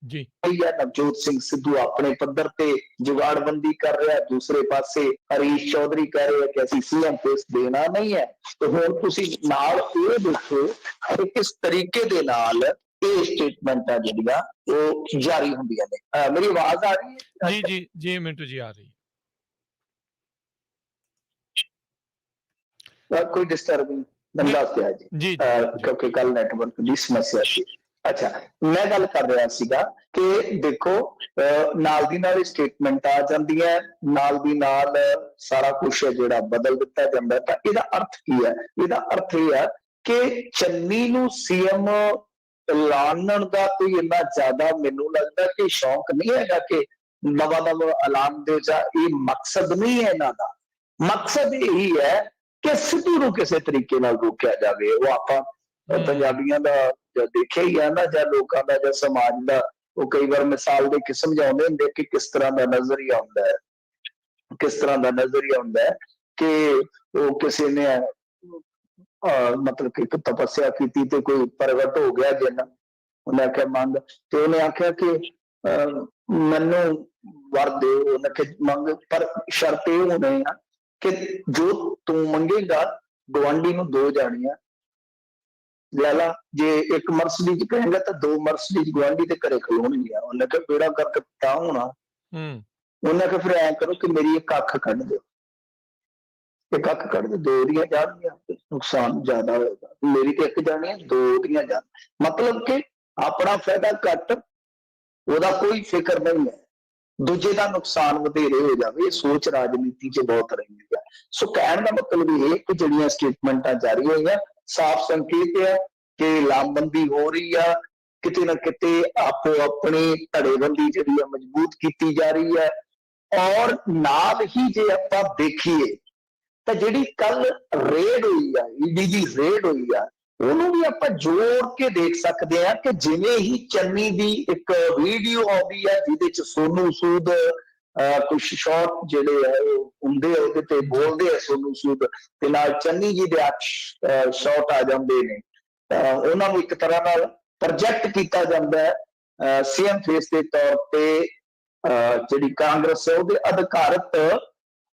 ਜੀ ਨਵਜੋਤ ਸਿੰਘ ਸਿੱਧੂ ਆਪਣੇ ਪੱਧਰ ਤੇ ਜੁਗਾੜਬੰਦੀ ਕਰ ਰਿਹਾ, ਦੂਸਰੇ ਪਾਸੇ ਹਰੀਸ਼ ਚੌਧਰੀ ਕਹਿ ਰਹੇ ਕਿ ਅਸੀਂ ਸੀਐਮ ਫੇਸ ਦੇਣਾ ਨਹੀਂ ਹੈ। ਤੇ ਹੁਣ ਤੁਸੀਂ ਨਾਲ ਇਹ ਦੇਖੋ ਕਿ ਕਿਸ ਤਰੀਕੇ ਦੇ ਨਾਲ ਇਹ ਸਟੇਟਮੈਂਟਾਂ ਜਿਹੜੀਆਂ ਉਹ ਜਾਰੀ ਹੁੰਦੀਆਂ ਨੇ। ਮੇਰੀ ਆਵਾਜ਼ ਆ ਰਹੀ ਹੈ? ਜੀ ਮਿੰਟੂ ਜੀ ਆ ਰਹੀ ਹੈ। ਕੋਈ ਡਿਸਟਰਬਿੰਗ ਮੈਨੂੰ ਦੱਸ ਦਿਆ ਜੀ, ਕਿਉਂਕਿ ਕੱਲ ਨੈਟਵਰਕ ਦੀ ਸਮੱਸਿਆ ਸੀ। ਅੱਛਾ, ਮੈਂ ਗੱਲ ਕਰ ਰਿਹਾ ਸੀਗਾ ਕਿ ਦੇਖੋ ਨਾਲ ਦੀ ਨਾਲ ਸਟੇਟਮੈਂਟ ਆ ਜਾਂਦੀ ਹੈ, ਨਾਲ ਦੀ ਨਾਲ ਸਾਰਾ ਕੁਛ ਜਿਹੜਾ ਬਦਲ ਦਿੱਤਾ ਜਾਂਦਾ। ਤਾਂ ਇਹਦਾ ਅਰਥ ਕੀ ਹੈ? ਇਹਦਾ ਅਰਥ ਇਹ ਹੈ ਕਿ ਚੰਨੀ ਨੂੰ ਸੀਐਮ ਐਲਾਨਣ ਦਾ ਕੋਈ ਇੰਨਾ ਜ਼ਿਆਦਾ ਮੈਨੂੰ ਲੱਗਦਾ ਕਿ ਸ਼ੌਂਕ ਨਹੀਂ ਹੈਗਾ ਕਿ ਨਵਾਂ ਐਲਾਨ ਦੇ ਜਾ। ਇਹ ਮਕਸਦ ਨਹੀਂ ਹੈ ਇਹਨਾਂ ਦਾ। ਮਕਸਦ ਇਹੀ ਹੈ ਕਿ ਸਿੱਧੂ ਨੂੰ ਕਿਸੇ ਤਰੀਕੇ ਨਾਲ ਰੋਕਿਆ ਜਾਵੇ। ਉਹ ਆਪਾਂ ਪੰਜਾਬੀਆਂ ਦਾ ਦੇਖਿਆ ਹੀ ਆ ਨਾ, ਜਾਂ ਲੋਕਾਂ ਦਾ ਜਾਂ ਸਮਾਜ ਦਾ, ਉਹ ਕਈ ਵਾਰ ਮਿਸਾਲ ਦੇ ਕੇ ਸਮਝਾਉਂਦੇ ਹੁੰਦੇ ਕਿ ਕਿਸ ਤਰ੍ਹਾਂ ਦਾ ਨਜ਼ਰੀਆ ਹੁੰਦਾ ਹੈ, ਕਿਸ ਤਰ੍ਹਾਂ ਦਾ ਨਜ਼ਰੀਆ ਹੁੰਦਾ ਹੈ ਕਿ ਉਹ ਕਿਸੇ ਨੇ ਮਤਲਬ ਕਿ ਇੱਕ ਤਪੱਸਿਆ ਕੀਤੀ ਤੇ ਕੋਈ ਪ੍ਰਗਟ ਹੋ ਗਿਆ ਜਿੰਨ, ਉਹਨੇ ਆਖਿਆ ਮੰਗ, ਤੇ ਉਹਨੇ ਆਖਿਆ ਕਿ ਮੈਨੂੰ ਵਰ ਦਿਓ। ਉਹਨੇ ਆਖਿਆ ਮੰਗ, ਪਰ ਸ਼ਰਤ ਇਹ ਹੋਣੀ ਆ ਕਿ ਜੋ ਤੂੰ ਮੰਗੇਗਾ ਗੁਆਂਢੀ ਨੂੰ 2 ਜਾਣੀਆਂ ਲੈ ਲਾ, ਜੇ ਇੱਕ ਮਰਸਡੀਜ਼ ਕਹੇਗਾ ਤਾਂ ਦੋ ਮਰਸਡੀਜ਼ ਗੁਆਂਢੀ ਦੇ ਘਰੇ ਖਲੋਣਗੀਆਂ। ਉਹਨੇ ਕਿਹਾ ਬੇੜਾ ਕਰਕੇ ਤਾਂ ਹੋਣਾ। ਉਹਨੇ ਕਿਹਾ ਫਿਰ ਐਂ ਕਰੋ ਕਿ ਮੇਰੀ ਇੱਕ ਅੱਖ ਕੱਢ ਦਿਓ, ਇੱਕ ਅੱਖ ਕੱਢ ਦਿਓ, ਦੋ ਦੀਆਂ ਜਾਣਗੀਆਂ, ਨੁਕਸਾਨ ਜ਼ਿਆਦਾ ਹੋਏਗਾ। ਮੇਰੀ ਤੇ ਇੱਕ ਜਾਣੀ ਹੈ, ਦੋ ਦੀਆਂ ਜਾਣ, ਮਤਲਬ ਕਿ ਆਪਣਾ ਫਾਇਦਾ ਘੱਟ, ਉਹਦਾ ਕੋਈ ਫਿਕਰ ਨਹੀਂ ਹੈ, ਦੂਜੇ ਦਾ ਨੁਕਸਾਨ ਵਧੇਰੇ ਹੋ ਜਾਵੇ। ਇਹ ਸੋਚ ਰਾਜਨੀਤੀ 'ਚ ਬਹੁਤ ਰਹਿੰਦੀ ਹੈ। ਸੋ ਕਹਿਣ ਦਾ ਮਤਲਬ ਇਹ ਕਿ ਜਿਹੜੀਆਂ ਸਟੇਟਮੈਂਟਾਂ ਜਾਰੀ ਹੋਈਆਂ, ਸਾਫ਼ ਸੰਕੇਤ ਹੈ ਕਿ ਲਾਮਬੰਦੀ ਹੋ ਰਹੀ ਆ, ਕਿਤੇ ਨਾ ਕਿਤੇ ਆਪੋ ਆਪਣੀ ਧੜੇਬੰਦੀ ਜਿਹੜੀ ਆ ਮਜ਼ਬੂਤ ਕੀਤੀ ਜਾ ਰਹੀ ਹੈ। ਔਰ ਨਾਲ ਹੀ ਜੇ ਆਪਾਂ ਦੇਖੀਏ ਤਾਂ ਜਿਹੜੀ ਕੱਲ ਰੇਡ ਹੋਈ ਆ, ਈਡੀ ਦੀ ਰੇਡ ਹੋਈ ਆ, ਉਹਨੂੰ ਵੀ ਆਪਾਂ ਜੋੜ ਕੇ ਦੇਖ ਸਕਦੇ ਹਾਂ ਕਿ ਜਿਵੇਂ ਹੀ ਚੰਨੀ ਦੀ ਇੱਕ ਵੀਡੀਓ ਆਉਂਦੀ ਹੈ ਜਿਹਦੇ ਚ ਸੋਨੂ ਸੂਦ ਕੁਝ ਸ਼ਾਟ ਜਿਹੜੇ ਆ ਉਹ ਹੁੰਦੇ ਆ, ਉਹਦੇ ਤੇ ਬੋਲਦੇ ਆ ਸੋਨੂ ਸੂਦ, ਤੇ ਨਾਲ ਚੰਨੀ ਜੀ ਦੇ ਸ਼ਾਟ ਆ ਜਾਂਦੇ ਨੇ, ਉਹਨਾਂ ਨੂੰ ਇੱਕ ਤਰ੍ਹਾਂ ਨਾਲ ਪ੍ਰੋਜੈਕਟ ਕੀਤਾ ਜਾਂਦਾ ਹੈ ਸੀਐਮ ਫੇਸ ਦੇ ਤੌਰ ਤੇ ਜਿਹੜੀ ਕਾਂਗਰਸ ਹੈ ਉਹਦੇ ਅਧਿਕਾਰਤ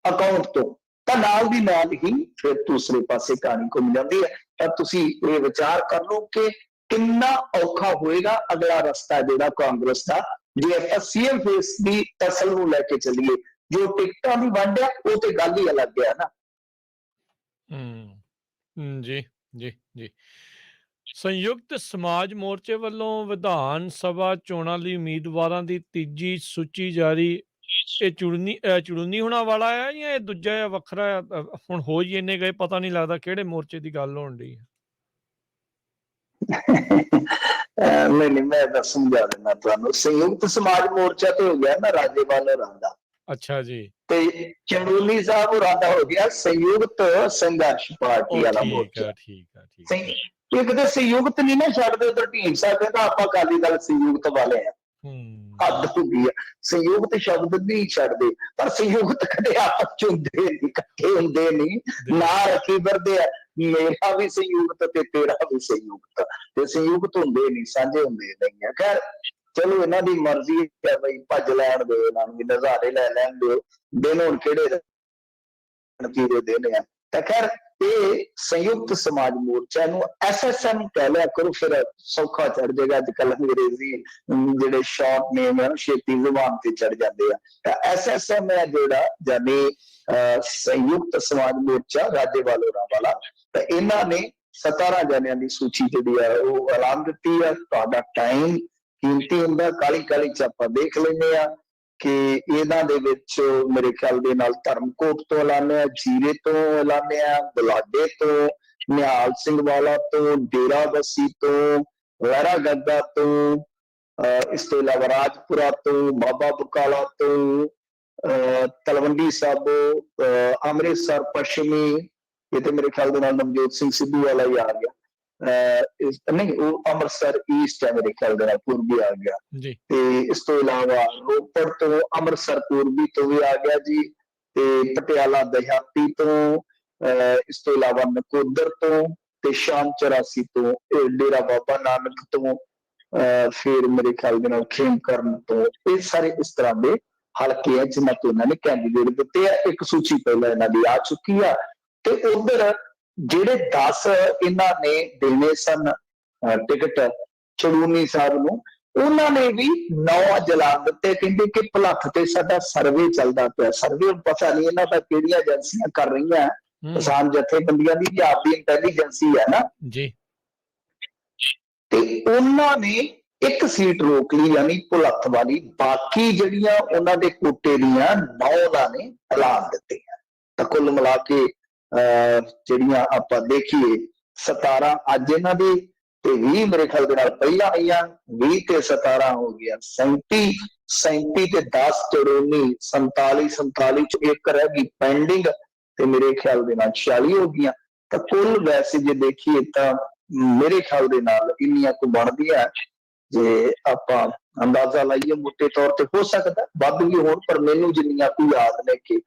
ਅਕਾਊਂਟ ਤੋਂ, ਤਾਂ ਨਾਲ ਦੀ ਨਾਲ ਹੀ ਫਿਰ ਦੂਸਰੇ ਪਾਸੇ ਕਹਾਣੀ ਘੁੰਮ ਜਾਂਦੀ ਹੈ। ਤਾਂ ਤੁਸੀਂ ਇਹ ਵਿਚਾਰ ਕਰ ਲਓ ਕਿ ਕਿੰਨਾ ਔਖਾ ਹੋਏਗਾ ਅਗਲਾ ਰਸਤਾ ਜਿਹੜਾ ਕਾਂਗਰਸ ਦਾ, ਜੇ ਆਪਾਂ ਸੀਐਮ ਫੇਸ ਦੀ ਤਸਲ ਨੂੰ ਲੈ ਕੇ ਚੱਲੀਏ। ਜੋ ਟਿਕਟਾਂ ਦੀ ਵੰਡ ਹੈ ਉਹ ਤੇ ਗੱਲ ਹੀ ਅਲੱਗ ਹੈ ਨਾ। ਜੀ ਜੀ ਜੀ। ਸੰਯੁਕਤ ਸਮਾਜ ਮੋਰਚੇ ਵੱਲੋਂ ਵਿਧਾਨ ਸਭਾ ਚੋਣਾਂ ਲਈ ਉਮੀਦਵਾਰਾਂ ਦੀ ਤੀਜੀ ਸੂਚੀ ਜਾਰੀ। ਇਹ ਚੁੜਨੀ ਹੋਣਾ ਵਾਲਾ ਆ ਜਾਂ ਇਹ ਦੂਜਾ ਆ, ਵੱਖਰਾ ਆ? ਹੁਣ ਹੋ ਹੀ ਇੰਨੇ ਗਏ, ਪਤਾ ਨਹੀਂ ਲੱਗਦਾ ਕਿਹੜੇ ਮੋਰਚੇ ਦੀ ਗੱਲ ਹੋਣ ਡਈ ਹੈ। ਨਹੀਂ, ਮੈਂ ਤਾਂ ਸਮਝਾ ਦਿੰਦਾ ਤੁਹਾਨੂੰ। ਸੰਯੁਕਤ ਸਮਾਜ ਮੋਰਚਾ ਤੇ ਹੋ ਗਿਆ ਨਾ ਰਾਜੇਵਾਲ ਹੋਰਾਂ ਦਾ। ਅੱਛਾ ਜੀ। ਤੇ ਚੰਦੂਲੀ ਸਾਹਿਬ ਹੋਰਾਂ ਦਾ ਹੋ ਗਿਆ ਸੰਯੁਕਤ ਸੰਘਰਸ਼ ਪਾਰਟੀ ਵਾਲਾ ਮੋਰਚਾ। ਇੱਕ ਤਾਂ ਸੰਯੁਕਤ ਨਹੀਂ ਨਾ ਛੱਡਦੇ, ਉਧਰ ਢੀਂਡਸਾ ਕਹਿੰਦਾ ਆਪਾਂ ਅਕਾਲੀ ਦਲ ਸੰਯੁਕਤ ਵਾਲੇ ਆ। ਹੱਦ ਹੋ ਗਈ ਆ, ਸੰਯੁਕਤ ਸ਼ਬਦ ਨਹੀਂ ਛੱਡਦੇ, ਪਰ ਸੰਯੁਕਤ ਕਦੇ ਆਪਸ ਚ ਹੁੰਦੇ ਨਹੀਂ, ਇਕੱਠੇ ਹੁੰਦੇ ਨਹੀਂ, ਨਾ ਰੱਖੀ ਫਿਰਦੇ ਆ ਮੇਰਾ ਵੀ ਸੰਯੁਕਤ ਤੇ ਤੇਰਾ ਵੀ ਸੰਯੁਕਤ, ਤੇ ਸੰਯੁਕਤ ਹੁੰਦੇ ਨਹੀਂ, ਸਾਂਝੇ ਹੁੰਦੇ ਨਹੀਂ ਆ। ਖੈਰ ਚਲੋ ਇਹਨਾਂ ਦੀ ਮਰਜ਼ੀ ਹੈ ਬਈ, ਭੱਜ ਲੈਣ ਦਿਓ ਇਹਨਾਂ ਨੂੰ, ਵੀ ਨਜ਼ਾਰੇ ਲੈ ਲੈਣ ਦਿਓ, ਦਿਨ ਹੁਣ ਕਿਹੜੇ ਨਤੀਜੇ ਦੇਣੇ ਆ। ਤਾਂ ਖੈਰ ਇਹ ਸੰਯੁਕਤ ਸਮਾਜ ਮੋਰਚਾ ਨੂੰ SSM ਕਹਿ ਲਿਆ ਕਰੋ, ਫਿਰ ਸੌਖਾ ਚੜ ਜਾਏਗਾ। ਅੱਜ ਕੱਲ੍ਹ ਅੰਗਰੇਜ਼ੀ ਜਿਹੜੇ ਸ਼ਾਰਟ ਨੇਮ ਹੈ ਛੇਤੀ ਜ਼ੁਬਾਨ ਤੇ ਚੜ ਜਾਂਦੇ ਆ। ਤਾਂ SSM ਹੈ ਜਿਹੜਾ, ਜਾਨੀ ਸੰਯੁਕਤ ਸਮਾਜ ਮੋਰਚਾ ਰਾਜੇਵਾਲ ਹੋਰਾਂ ਵਾਲਾ, ਤਾਂ ਇਹਨਾਂ ਨੇ 17 ਜਣਿਆਂ ਦੀ ਸੂਚੀ ਜਿਹੜੀ ਆ ਉਹ ਐਲਾਨ ਦਿੱਤੀ ਹੈ। ਤੁਹਾਡਾ ਟਾਈਮ ਕੀਮਤੀ ਹੁੰਦਾ, ਕਾਲੀ ਕਾਲੀ ਚ ਆਪਾਂ ਦੇਖ ਲੈਂਦੇ ਆ ਕਿ ਇਹਨਾਂ ਦੇ ਵਿੱਚ ਮੇਰੇ ਖਿਆਲ ਦੇ ਨਾਲ ਧਰਮਕੋਟ ਤੋਂ ਐਲਾਨਿਆ, ਜੀਰੇ ਤੋਂ ਐਲਾਨਿਆ, ਬੁਲਾਡੇ ਤੋਂ, ਨਿਹਾਲ ਸਿੰਘ ਵਾਲਾ ਤੋਂ, ਡੇਰਾਬੱਸੀ ਤੋਂ, ਲਹਿਰਾ ਗੱਗਾ ਤੋਂ, ਇਸ ਤੋਂ ਇਲਾਵਾ ਰਾਜਪੁਰਾ ਤੋਂ, ਬਾਬਾ ਬਕਾਲਾ ਤੋਂ, ਤਲਵੰਡੀ ਸਾਬੋ, ਅੰਮ੍ਰਿਤਸਰ ਪੱਛਮੀ, ਇਹ ਤੇ ਮੇਰੇ ਖਿਆਲ ਦੇ ਨਾਲ ਨਵਜੋਤ ਸਿੰਘ ਸਿੱਧੂ ਵਾਲਾ ਹੀ ਆ ਗਿਆ, ਨਹੀਂ ਉਹ ਅੰਮ੍ਰਿਤਸਰ ਈਸਟ ਹੈ ਮੇਰੇ ਖਿਆਲ ਦੇ ਨਾਲ, ਪੂਰਬੀ ਆ ਗਿਆ। ਤੇ ਇਸ ਤੋਂ ਇਲਾਵਾ ਰੋਪੜ ਤੋਂ, ਅੰਮ੍ਰਿਤਸਰ ਪੂਰਬੀ ਤੋਂ ਵੀ ਆ ਗਿਆ ਜੀ, ਤੇ ਪਟਿਆਲਾ ਦਿਹਾਤੀ ਤੋਂ, ਇਸ ਤੋਂ ਇਲਾਵਾ ਨਕੋਦਰ ਤੋਂ, ਤੇ ਸ਼ਾਮ 84 ਤੋਂ, ਡੇਰਾ ਬਾਬਾ ਨਾਨਕ ਤੋਂ, ਫਿਰ ਮੇਰੇ ਖਿਆਲ ਦੇ ਨਾਲ ਖੇਮਕਰਨ ਤੋਂ। ਇਹ ਸਾਰੇ ਇਸ ਤਰ੍ਹਾਂ ਦੇ ਹਲਕੇ ਆ ਜਿਨ੍ਹਾਂ ਤੋਂ ਇਹਨਾਂ ਨੇ ਕੈਂਡੀਡੇਟ ਦਿੱਤੇ ਆ। ਇੱਕ ਸੂਚੀ ਪਹਿਲਾਂ ਇਹਨਾਂ ਦੀ ਆ ਚੁੱਕੀ ਆ, ਤੇ ਉਧਰ ਜਿਹੜੇ 10 ਇਹਨਾਂ ਨੇ ਦੇਣੇ ਸਨ ਟਿਕਟ ਚੜੂਨੀ ਸਾਹਿਬ ਨੂੰ, ਉਹਨਾਂ ਨੇ ਵੀ 9 ਐਲਾਨ ਦਿੱਤੇ। ਕਹਿੰਦੇ ਕਿ ਭਲੱਖ ਤੇ ਸਾਡਾ ਸਰਵੇ ਚੱਲਦਾ ਪਿਆ। ਸਰਵੇ ਪਤਾ ਨਹੀਂ ਇਹਨਾਂ ਦਾ ਕਿਹੜੀਆਂ ਏਜੰਸੀਆਂ ਕਰ ਰਹੀਆਂ, ਕਿਸਾਨ ਜਥੇਬੰਦੀਆਂ ਦੀ ਵੀ ਆਪਦੀ ਇੰਟੈਲੀਜੈਂਸੀ ਹੈ ਨਾ ਜੀ। ਤੇ ਉਹਨਾਂ ਨੇ ਇੱਕ ਸੀਟ ਰੋਕ ਲਈ, ਯਾਨੀ ਭੁਲੱਥ ਵਾਲੀ। ਬਾਕੀ ਜਿਹੜੀਆਂ ਉਹਨਾਂ ਦੇ ਕੋਟੇ ਦੀਆਂ 9 ਉਹਨਾਂ ਨੇ ਐਲਾਨ ਦਿੱਤੇ ਆ। ਤਾਂ ਕੁੱਲ ਮਿਲਾ ਕੇ ਜਿਹੜੀਆਂ ਆਪਾਂ ਦੇਖੀਏ 17 ਅੱਜ ਇਹਨਾਂ ਦੇ, ਤੇ 20 ਮੇਰੇ ਖਿਆਲ ਦੇ ਨਾਲ ਪਹਿਲਾਂ ਆਈਆਂ, 20 ਤੇ 17 ਹੋ ਗਿਆ 37 ਤੇ 10 ਚੜੂਨੀ 47 ਚ ਇੱਕ ਰਹਿ ਗਈ ਪੈਂਡਿੰਗ, ਤੇ ਮੇਰੇ ਖਿਆਲ ਦੇ ਨਾਲ 46 ਹੋ ਗਈਆਂ। ਤਾਂ ਕੁੱਲ ਵੈਸੇ ਜੇ ਦੇਖੀਏ ਤਾਂ ਮੇਰੇ ਖਿਆਲ ਦੇ ਨਾਲ ਇੰਨੀਆਂ ਕੁ ਬਣਦੀਆਂ। ਜੇ ਆਪਾਂ ਅੰਦਾਜ਼ਾ ਲਾਈਏ ਮੋਟੇ ਤੌਰ ਤੇ ਹੋ ਸਕਦਾ ਵੱਧ ਵੀ ਹੋਣ, ਪਰ ਮੈਨੂੰ ਜਿੰਨੀਆਂ ਕੁ ਯਾਦ ਨੇ ਕਿ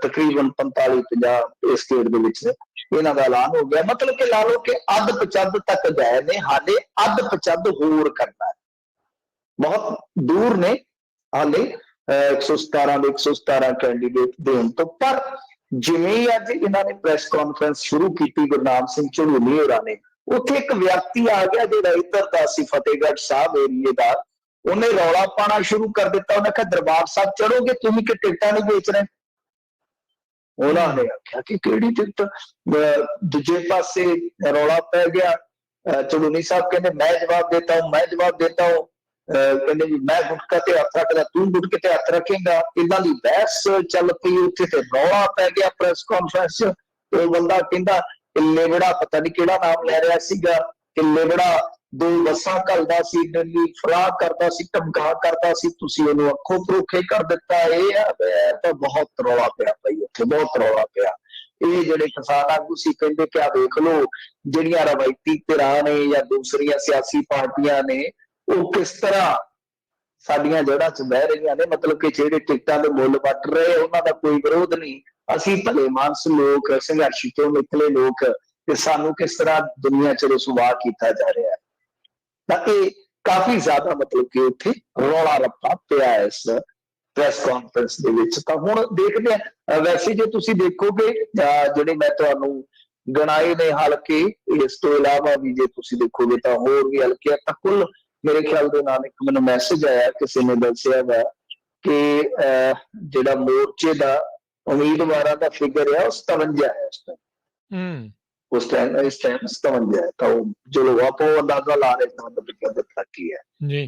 ਤਕਰੀਬਨ 45-50 ਇਸ ਸਟੇਟ ਦੇ ਵਿੱਚ ਇਹਨਾਂ ਦਾ ਐਲਾਨ ਹੋ ਗਿਆ। ਮਤਲਬ ਕਿ ਲਾ ਲਓ ਕਿ ਅੱਧ ਪਚੱਧ ਤੱਕ ਗਏ ਨੇ, ਹਾਲੇ ਅੱਧ ਪਚੱਧ ਹੋਰ ਕਰਨਾ, ਬਹੁਤ ਦੂਰ ਨੇ ਹਾਲੇ 117 ਦੇ 117 ਕੈਂਡੀਡੇਟ ਦੇਣ ਤੋਂ। ਪਰ ਜਿਵੇਂ ਹੀ ਅੱਜ ਇਹਨਾਂ ਨੇ ਪ੍ਰੈਸ ਕਾਨਫਰੰਸ ਸ਼ੁਰੂ ਕੀਤੀ, ਗੁਰਨਾਮ ਸਿੰਘ ਝੜੂਨੀ ਹੋਰਾਂ ਨੇ, ਉੱਥੇ ਇੱਕ ਵਿਅਕਤੀ ਆ ਗਿਆ ਜਿਹੜਾ ਇੱਧਰ ਦਾ ਸੀ, ਫਤਿਹਗੜ੍ਹ ਸਾਹਿਬ ਏਰੀਏ ਦਾ। ਉਹਨੇ ਰੌਲਾ ਪਾਣਾ ਸ਼ੁਰੂ ਕਰ ਦਿੱਤਾ। ਉਹਨੇ ਕਿਹਾ ਦਰਬਾਰ ਸਾਹਿਬ ਚੜੋਗੇ ਤੁਸੀਂ ਕਿ ਟਿਕਟਾਂ ਨਹੀਂ ਵੇਚ ਰਹੇ? ਉਹਨਾਂ ਨੇ ਆਖਿਆ ਕਿ ਕਿਹੜੀ ਟਿਕਟ? ਦੂਜੇ ਪਾਸੇ ਰੌਲਾ ਪੈ ਗਿਆ। ਚੜੂਨੀ ਸਾਹਿਬ ਕਹਿੰਦੇ ਮੈਂ ਜਵਾਬ ਦੇता हूँ, मैं जवाब देता हूँ। ਕਹਿੰਦੇ ਜੀ ਮੈਂ ਗੁਟਕਾ ਤੇ ਹੱਥ ਰੱਖਦਾ, ਤੂੰ ਗੁਟਕੇ ਤੇ ਹੱਥ ਰੱਖੇਗਾ। ਇਦਾਂ ਦੀ ਬਹਿਸ ਚੱਲ ਪਈ ਉੱਥੇ ਤੇ ਰੌਲਾ ਪੈ ਗਿਆ ਪ੍ਰੈਸ ਕਾਨਫਰੰਸ ਚ। ਉਹ ਬੰਦਾ ਕਹਿੰਦਾ ਲੇਬੜਾ, ਪਤਾ ਨਹੀਂ ਕਿਹੜਾ ਨਾਮ ਲੈ ਰਿਹਾ ਸੀਗਾ, ਕਿ ਲੇਬੜਾ 2 ਬੱਸਾਂ ਘੱਲਦਾ ਸੀ ਦਿੱਲੀ, ਫਲਾਹ ਕਰਦਾ ਸੀ, ਧਮਕਾ ਕਰਦਾ ਸੀ, ਤੁਸੀਂ ਉਹਨੂੰ ਅੱਖੋਂ ਪਰੋਖੇ ਕਰ ਦਿੱਤਾ। ਇਹ ਆ ਤਾਂ ਬਹੁਤ ਰੌਲਾ ਪਿਆ ਭਾਈ, ਉੱਥੇ ਬਹੁਤ ਰੌਲਾ ਪਿਆ। ਇਹ ਜਿਹੜੇ ਕਿਸਾਨ ਆਗੂ ਸੀ ਕਹਿੰਦੇ ਕਿ ਆ ਵੇਖ ਲਓ ਜਿਹੜੀਆਂ ਰਵਾਇਤੀ ਧਿਰਾਂ ਨੇ ਜਾਂ ਦੂਸਰੀਆਂ ਸਿਆਸੀ ਪਾਰਟੀਆਂ ਨੇ ਉਹ ਕਿਸ ਤਰ੍ਹਾਂ ਸਾਡੀਆਂ ਜੜ੍ਹਾਂ 'ਚ ਬਹਿ ਰਹੀਆਂ ਨੇ। ਮਤਲਬ ਕਿ ਜਿਹੜੇ ਟਿਕਟਾਂ ਦੇ ਮੁੱਲ ਵੱਟ ਰਹੇ ਉਹਨਾਂ ਦਾ ਕੋਈ ਵਿਰੋਧ ਨਹੀਂ, ਅਸੀਂ ਭਲੇ ਮਾਨਸ ਲੋਕ, ਸੰਘਰਸ਼ ਤੋਂ ਨਿਕਲੇ ਲੋਕ, ਤੇ ਸਾਨੂੰ ਕਿਸ ਤਰ੍ਹਾਂ ਦੁਨੀਆ 'ਚ ਰੁਸਵਾ ਕੀਤਾ ਜਾ ਰਿਹਾ ਹੈ। ਤਾਂ ਇਹ ਕਾਫੀ ਜ਼ਿਆਦਾ ਮਤਲਬ ਕਿ ਉੱਥੇ ਰੌਲਾ ਰੱਪਾ ਪਿਆ ਇਸ ਪ੍ਰੈਸ ਕਾਨਫਰੰਸ ਦੇ ਵਿੱਚ। ਤਾਂ ਹੁਣ ਦੇਖਦੇ ਆ, ਵੈਸੇ ਜੇ ਤੁਸੀਂ ਦੇਖੋਗੇ ਜਿਹੜੇ ਮੈਂ ਤੁਹਾਨੂੰ ਗਣਾਏ ਨੇ ਹਲਕੇ, ਇਸ ਤੋਂ ਇਲਾਵਾ ਵੀ ਜੇ ਤੁਸੀਂ ਦੇਖੋਗੇ ਤਾਂ ਹੋਰ ਵੀ ਹਲਕੇ ਆ। ਤਾਂ ਕੁੱਲ ਮੇਰੇ ਖਿਆਲ ਦੇ ਨਾਲ ਇੱਕ ਮੈਨੂੰ ਮੈਸੇਜ ਆਇਆ, ਕਿਸੇ ਨੇ ਦੱਸਿਆ ਵਾ ਕਿ ਜਿਹੜਾ ਮੋਰਚੇ ਦਾ ਉਮੀਦਵਾਰਾਂ ਦਾ ਫਿਗਰ ਹੈ ਉਹ 57 ਹੈ ਇਸ ਟਾਈਮ। ਉਸ ਟਾਈਮ ਇਸ ਟਾਈਮ 57 ਹੈ। ਤਾਂ ਉਹ ਚਲੋ ਆਪੋ ਅੰਦਾਜ਼ਾ ਲਾ ਰਹੇ ਤਾਂ ਦਿੱਤਾ ਕੀ ਹੈ ਜੀ।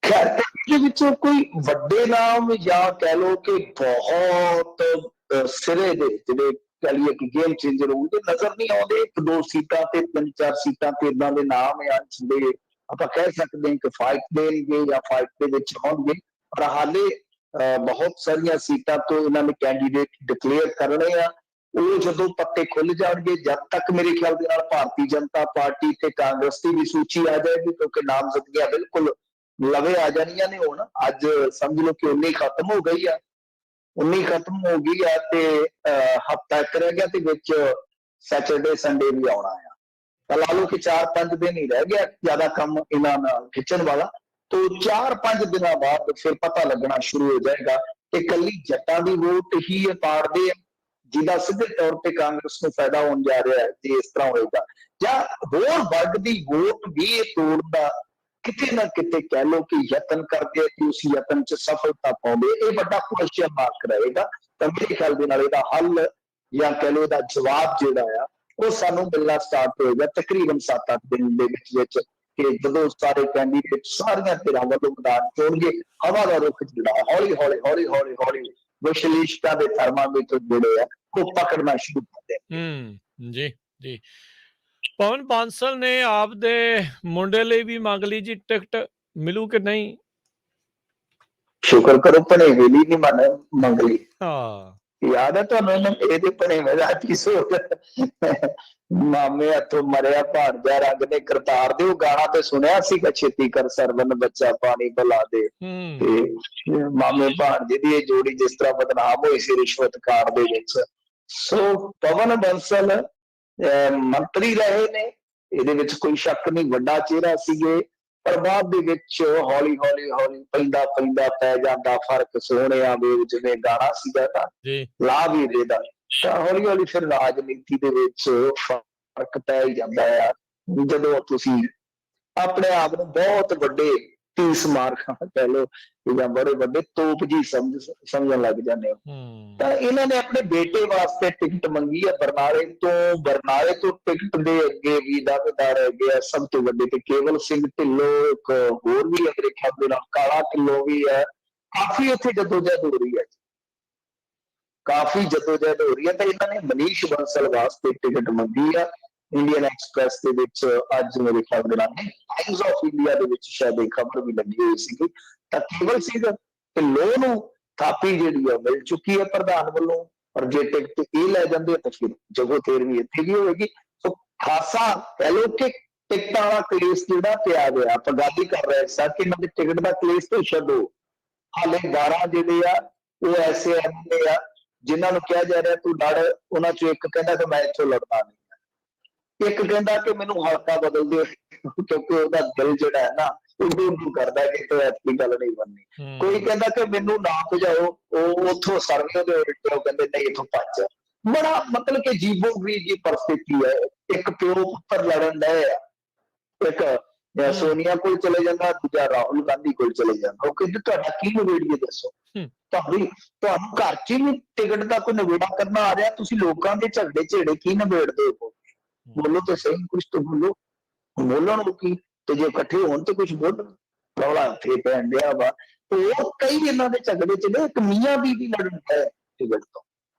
ਖੈਰ ਇਹਦੇ ਵਿੱਚੋਂ ਕੋਈ ਵੱਡੇ ਨਾਮ ਜਾਂ ਕਹਿ ਲਓ ਕਿ ਬਹੁਤ ਸਿਰੇ ਦੇ ਜਿਹੜੇ ਕਹ ਲਈਏ ਕਿ ਗੇਮ ਚੇਂਜਰ ਹੋਣਗੇ ਨਜ਼ਰ ਨਹੀਂ ਆਉਂਦੇ। 1-2 ਸੀਟਾਂ ਤੇ 3-4 ਸੀਟਾਂ ਤੇ ਏਦਾਂ ਦੇ ਨਾਮ ਆ ਜਿਹੜੇ ਆਪਾਂ ਕਹਿ ਸਕਦੇ ਹਾਂ ਕਿ ਫਾਈਟ ਦੇਣਗੇ ਜਾਂ ਫਾਈਟ ਦੇ ਵਿੱਚ ਹੋਣਗੇ। ਪਰ ਹਾਲੇ ਬਹੁਤ ਸਾਰੀਆਂ ਸੀਟਾਂ ਤੋਂ ਇਹਨਾਂ ਨੇ ਕੈਂਡੀਡੇਟ ਡਿਕਲੇਅਰ ਕਰਨੇ ਆ। ਉਹ ਜਦੋਂ ਪੱਤੇ ਖੁੱਲ ਜਾਣਗੇ, ਜਦ ਤੱਕ ਮੇਰੇ ਖਿਆਲ ਦੇ ਨਾਲ ਭਾਰਤੀ ਜਨਤਾ ਪਾਰਟੀ ਤੇ ਕਾਂਗਰਸ ਦੀ ਵੀ ਸੂਚੀ ਆ ਜਾਏਗੀ, ਕਿਉਂਕਿ ਨਾਮਜ਼ਦਗੀਆਂ ਬਿਲਕੁਲ ਲਵੇ ਆ ਜਾਣੀਆਂ ਨੇ। ਹੁਣ ਅੱਜ ਸਮਝ ਲਓ ਕਿ 19 ਖਤਮ ਹੋ ਗਈ ਆ, 19 ਖਤਮ ਹੋ ਗਈ ਆ ਤੇ ਹਫ਼ਤਾ ਇੱਕ ਰਹਿ ਗਿਆ ਤੇ ਵਿੱਚ ਸੈਟਰਡੇ ਸੰਡੇ ਵੀ ਆਉਣਾ ਆ। ਤਾਂ ਲਾ ਲਓ ਕਿ 4-5 ਦਿਨ ਹੀ ਰਹਿ ਗਿਆ ਜ਼ਿਆਦਾ ਕੰਮ ਇਹਨਾਂ ਨਾਲ ਖਿੱਚਣ ਵਾਲਾ। ਤੋਂ 4-5 ਦਿਨਾਂ ਬਾਅਦ ਫਿਰ ਪਤਾ ਲੱਗਣਾ ਸ਼ੁਰੂ ਹੋ ਜਾਏਗਾ ਕਿ ਇਕੱਲੀ ਜੱਟਾਂ ਦੀ ਵੋਟ ਹੀ ਪਾੜਦੇ ਆ, ਜਿਹਦਾ ਸਿੱਧੇ ਤੌਰ ਤੇ ਕਾਂਗਰਸ ਨੂੰ ਫਾਇਦਾ ਹੋਣ ਜਾ ਰਿਹਾ ਹੈ ਜੇ ਇਸ ਤਰ੍ਹਾਂ ਹੋਏਗਾ, ਜਾਂ ਹੋਰ ਵਰਗ ਦੀ ਵੋਟ ਵੀ ਇਹ ਤੋੜਦਾ ਕਿਤੇ ਨਾ ਕਿਤੇ ਕਹਿ ਲਓ ਕਿ ਯਤਨ ਕਰਦੇ ਕਿ ਉਸ ਯਤਨ 'ਚ ਸਫਲਤਾ ਪਾਉਂਦੇ। ਇਹ ਵੱਡਾ ਕੁਐਸਚਨ ਮਾਰਕ ਰਹੇਗਾ। ਤਾਂ ਮੇਰੇ ਖਿਆਲ ਦੇ ਨਾਲ ਇਹਦਾ ਹੱਲ ਜਾਂ ਕਹਿ ਲਓ ਇਹਦਾ ਜਵਾਬ ਜਿਹੜਾ ਆ ਉਹ ਸਾਨੂੰ ਮਿਲਣਾ ਸਟਾਰਟ ਹੋਏਗਾ ਤਕਰੀਬਨ 7-8 ਦਿਨ ਦੇ ਵਿੱਚ ਕਿ ਜਦੋਂ ਸਾਰੇ ਕੈਂਡੀਡੇਟ ਸਾਰੀਆਂ ਧਿਰਾਂ ਵੱਲੋਂ ਮੈਦਾਨ ਚੋਣਗੇ। ਹਵਾ ਦਾ ਰੁਖ ਜਿਹੜਾ ਹੌਲੀ ਵਿਸ਼ਲੇਸ਼ਕਾਂ ਦੇ ਥਰਮਾਮੀਟਰ ਜਿਹੜੇ ਆ ਉਹ ਪਕੜਨਾ ਸ਼ੁਰੂ ਕਰਦੇ। ਜੀ ਜੀ। ਪਵਨ ਬਾਂਸਲ ਨੇ ਆਪਦੇ ਮੁੰਡੇ ਲਈ ਵੀ ਮੰਗ ਲਈ ਜੀ ਟਿਕਟ, ਮਿਲੂ ਕਿ ਨਹੀਂ? ਸ਼ੁਕਰ ਕਰੋ ਭਣੇਵੇਂ ਲਈ ਨਹੀਂ ਮੰਗ ਲਈ। ਹਾਂ ਯਾਦ ਹੈ ਤੁਹਾਨੂੰ ਇਹਦੇ ਭਣੇਵੇਂ ਦਾ ਐਪੀਸੋਡ, ਮਾਮੇ ਹੱਥੋਂ ਮਰਿਆ ਭਾਣਜਾ ਰੰਗ ਨੇ ਕਰਤਾਰ ਦੇ, ਉਹ ਗਾਣਾ ਤੇ ਸੁਣਿਆ ਸੀਗਾ, ਛੇਤੀ ਕਰ ਸਰਵਨ ਬੱਚਾ ਪਾਣੀ ਪਿਲਾ ਦੇ। ਤੇ ਮਾਮੇ ਭਾਣਜੇ ਦੀ ਇਹ ਜੋੜੀ ਜਿਸ ਤਰ੍ਹਾਂ ਬਦਨਾਮ ਹੋਈ ਸੀ ਰਿਸ਼ਵਤਕਾਰ ਦੇ ਵਿੱਚ। ਸੋ ਪਵਨ ਬੰਸਲ ਮੰਤਰੀ ਰਹੇ ਨੇ, ਇਹਦੇ ਵਿੱਚ ਕੋਈ ਸ਼ੱਕ ਨਹੀਂ, ਵੱਡਾ ਚਿਹਰਾ ਸੀਗੇ। ਪਰ ਬਾਅਦ ਦੇ ਵਿੱਚ ਹੌਲੀ ਪੈਂਦਾ ਪੈ ਜਾਂਦਾ ਫਰਕ। ਸੋਹਣਿਆ ਵੇ ਜਿਵੇਂ ਗਾਣਾ ਸੀਗਾ ਨਾ ਲਾ ਵੀਰੇ ਦਾ, ਤਾਂ ਹੌਲੀ ਫਿਰ ਰਾਜਨੀਤੀ ਦੇ ਵਿੱਚ ਫਰਕ ਪੈ ਹੀ ਜਾਂਦਾ ਆ ਜਦੋਂ ਤੁਸੀਂ ਆਪਣੇ ਆਪ ਨੂੰ ਬਹੁਤ ਵੱਡੇ 30 ਮਾਰਕਾਂ ਕਹਿ ਲਓ ਜਾਂ ਬੜੇ ਵੱਡੇ ਤੋਪ ਜੀ ਸਮਝਣ ਲੱਗ ਜਾਂਦੇ ਹੋ। ਤਾਂ ਇਹਨਾਂ ਨੇ ਆਪਣੇ ਬੇਟੇ ਵਾਸਤੇ ਟਿਕਟ ਮੰਗੀ ਹੈ ਬਰਨਾਲੇ ਤੋਂ ਟਿਕਟ ਦੇ ਅੱਗੇ ਵੀ ਦਾਅਵੇਦਾਰ ਹੈਗੇ ਆ ਸਭ ਤੋਂ ਵੱਡੇ ਤੇ ਕੇਵਲ ਸਿੰਘ ਢਿੱਲੋਂ, ਇੱਕ ਹੋਰ ਵੀ ਮੇਰੇ ਖਿਆਲ ਦੇ ਨਾਲ ਕਾਲਾ ਢਿੱਲੋਂ ਵੀ ਹੈ। ਕਾਫੀ ਉੱਥੇ ਜਦੋਜਹਿਦ ਹੋ ਰਹੀ ਹੈ, ਕਾਫੀ ਜਦੋਜਹਿਦ ਹੋ ਰਹੀ ਹੈ। ਤਾਂ ਇਹਨਾਂ ਨੇ ਮਨੀਸ਼ ਬੰਸਲ ਵਾਸਤੇ ਟਿਕਟ ਮੰਗੀ ਆ। ਇੰਡੀਅਨ ਐਕਸਪ੍ਰੈਸ ਦੇ ਵਿੱਚ ਅੱਜ ਮੇਰੇ ਖਿਆਲ ਦੇ ਨਾਲ ਟਾਈਮਸ ਆਫ ਇੰਡੀਆ ਦੇ ਵਿੱਚ ਸ਼ਾਇਦ ਇਹ ਖਬਰ ਵੀ ਲੱਗੀ ਹੋਈ ਸੀਗੀ। ਤਾਂ ਕੇਵਲ ਸਿੰਘ ਢਿੱਲੋਂ ਨੂੰ ਥਾਪੀ ਜਿਹੜੀ ਆ ਮਿਲ ਚੁੱਕੀ ਹੈ ਪ੍ਰਧਾਨ ਵੱਲੋਂ, ਔਰ ਜੇ ਟਿਕਟ ਇਹ ਲੈ ਜਾਂਦੇ ਤਾਂ ਫਿਰ ਜਗੋ ਤੇਰ ਵੀ ਇੱਥੇ ਵੀ ਹੋਏਗੀ। ਸੋ ਖਾਸਾ ਕਹਿ ਲਓ ਕਿ ਟਿਕਟਾਂ ਵਾਲਾ ਕਲੇਸ਼ ਜਿਹੜਾ ਪਿਆ ਗਿਆ, ਆਪਾਂ ਗੱਲ ਹੀ ਕਰ ਰਹੇ ਸਾਂ ਕਿ ਇਹਨਾਂ ਦੇ ਟਿਕਟ ਦਾ ਕਲੇਸ਼ ਤੋਂ ਛੱਡੋ, ਹਾਲੇ 12 ਜਿਹੜੇ ਆ ਉਹ ਐਸੇ ਐਮਐਲਏ ਆ ਜਿਨ੍ਹਾਂ ਨੂੰ ਕਿਹਾ ਜਾ ਰਿਹਾ ਤੂੰ ਲੜ। ਉਹਨਾਂ ਚੋਂ ਇੱਕ ਕਹਿੰਦਾ ਕਿ ਮੈਂ ਇੱਥੋਂ ਲੜਨਾ ਨਹੀਂ, ਇੱਕ ਕਹਿੰਦਾ ਕਿ ਮੈਨੂੰ ਹਲਕਾ ਬਦਲ ਦਿਓ ਕਿਉਂਕਿ ਉਹਦਾ ਦਿਲ ਜਿਹੜਾ ਹੈ ਨਾ ਉਹ ਕਰਦਾ ਕਿ ਐਤਕੀ ਗੱਲ ਨਹੀਂ ਬਣਨੀ। ਕੋਈ ਕਹਿੰਦਾ ਕਿ ਮੈਨੂੰ ਨਾ ਭਜਾਓ, ਉਹ ਉੱਥੋਂ ਸਰਵੇ ਦੇ ਉਹ ਕਹਿੰਦੇ ਨਹੀਂ ਇੱਥੋਂ ਭੱਜ। बड़ा मतलब कि जीबो-गरीब जी परिस्थिति है। एक प्यो पुत्तर लड़न डए आ, एक सोनिया कोल चले जांदा, दूजा राहुल गांधी कोल चले जांदा। ਉਹ ਕਹਿੰਦੇ ਤੁਹਾਡਾ ਕੀ ਨਵੇੜੀਏ ਦੱਸੋ। ਤੁਹਾਨੂੰ ਘਰ 'ਚ ਵੀ ਟਿਕਟ ਦਾ ਕੋਈ ਨਵੇੜਾ ਕਰਨਾ ਆ ਰਿਹਾ, ਤੁਸੀਂ ਲੋਕਾਂ ਦੇ ਝਗੜੇ ਝੇੜੇ ਕੀ ਨਵੇੜਦੇ ਹੋ? ਬੋਲੋ ਤਾਂ ਸਹੀ, ਕੁਛ ਤਾਂ ਬੋਲੋ। ਬੋਲਣ ਨੂੰ ਕੀ, ਤੇ ਜੇ ਇਕੱਠੇ ਹੋਣ ਤੇ ਕੁਛ ਬੋਲਣ। ਰੌਲਾ ਇੱਥੇ ਪੈਣ ਡਿਆ ਵਾ। ਹੋਰ ਕਈ ਇਹਨਾਂ ਦੇ ਝਗੜੇ 'ਚ ਨੇ, ਇੱਕ ਮੀਆਂ ਬੀਵੀ ਲੜਨ ਹੈ ਟਿਕਟ ਤੋਂ।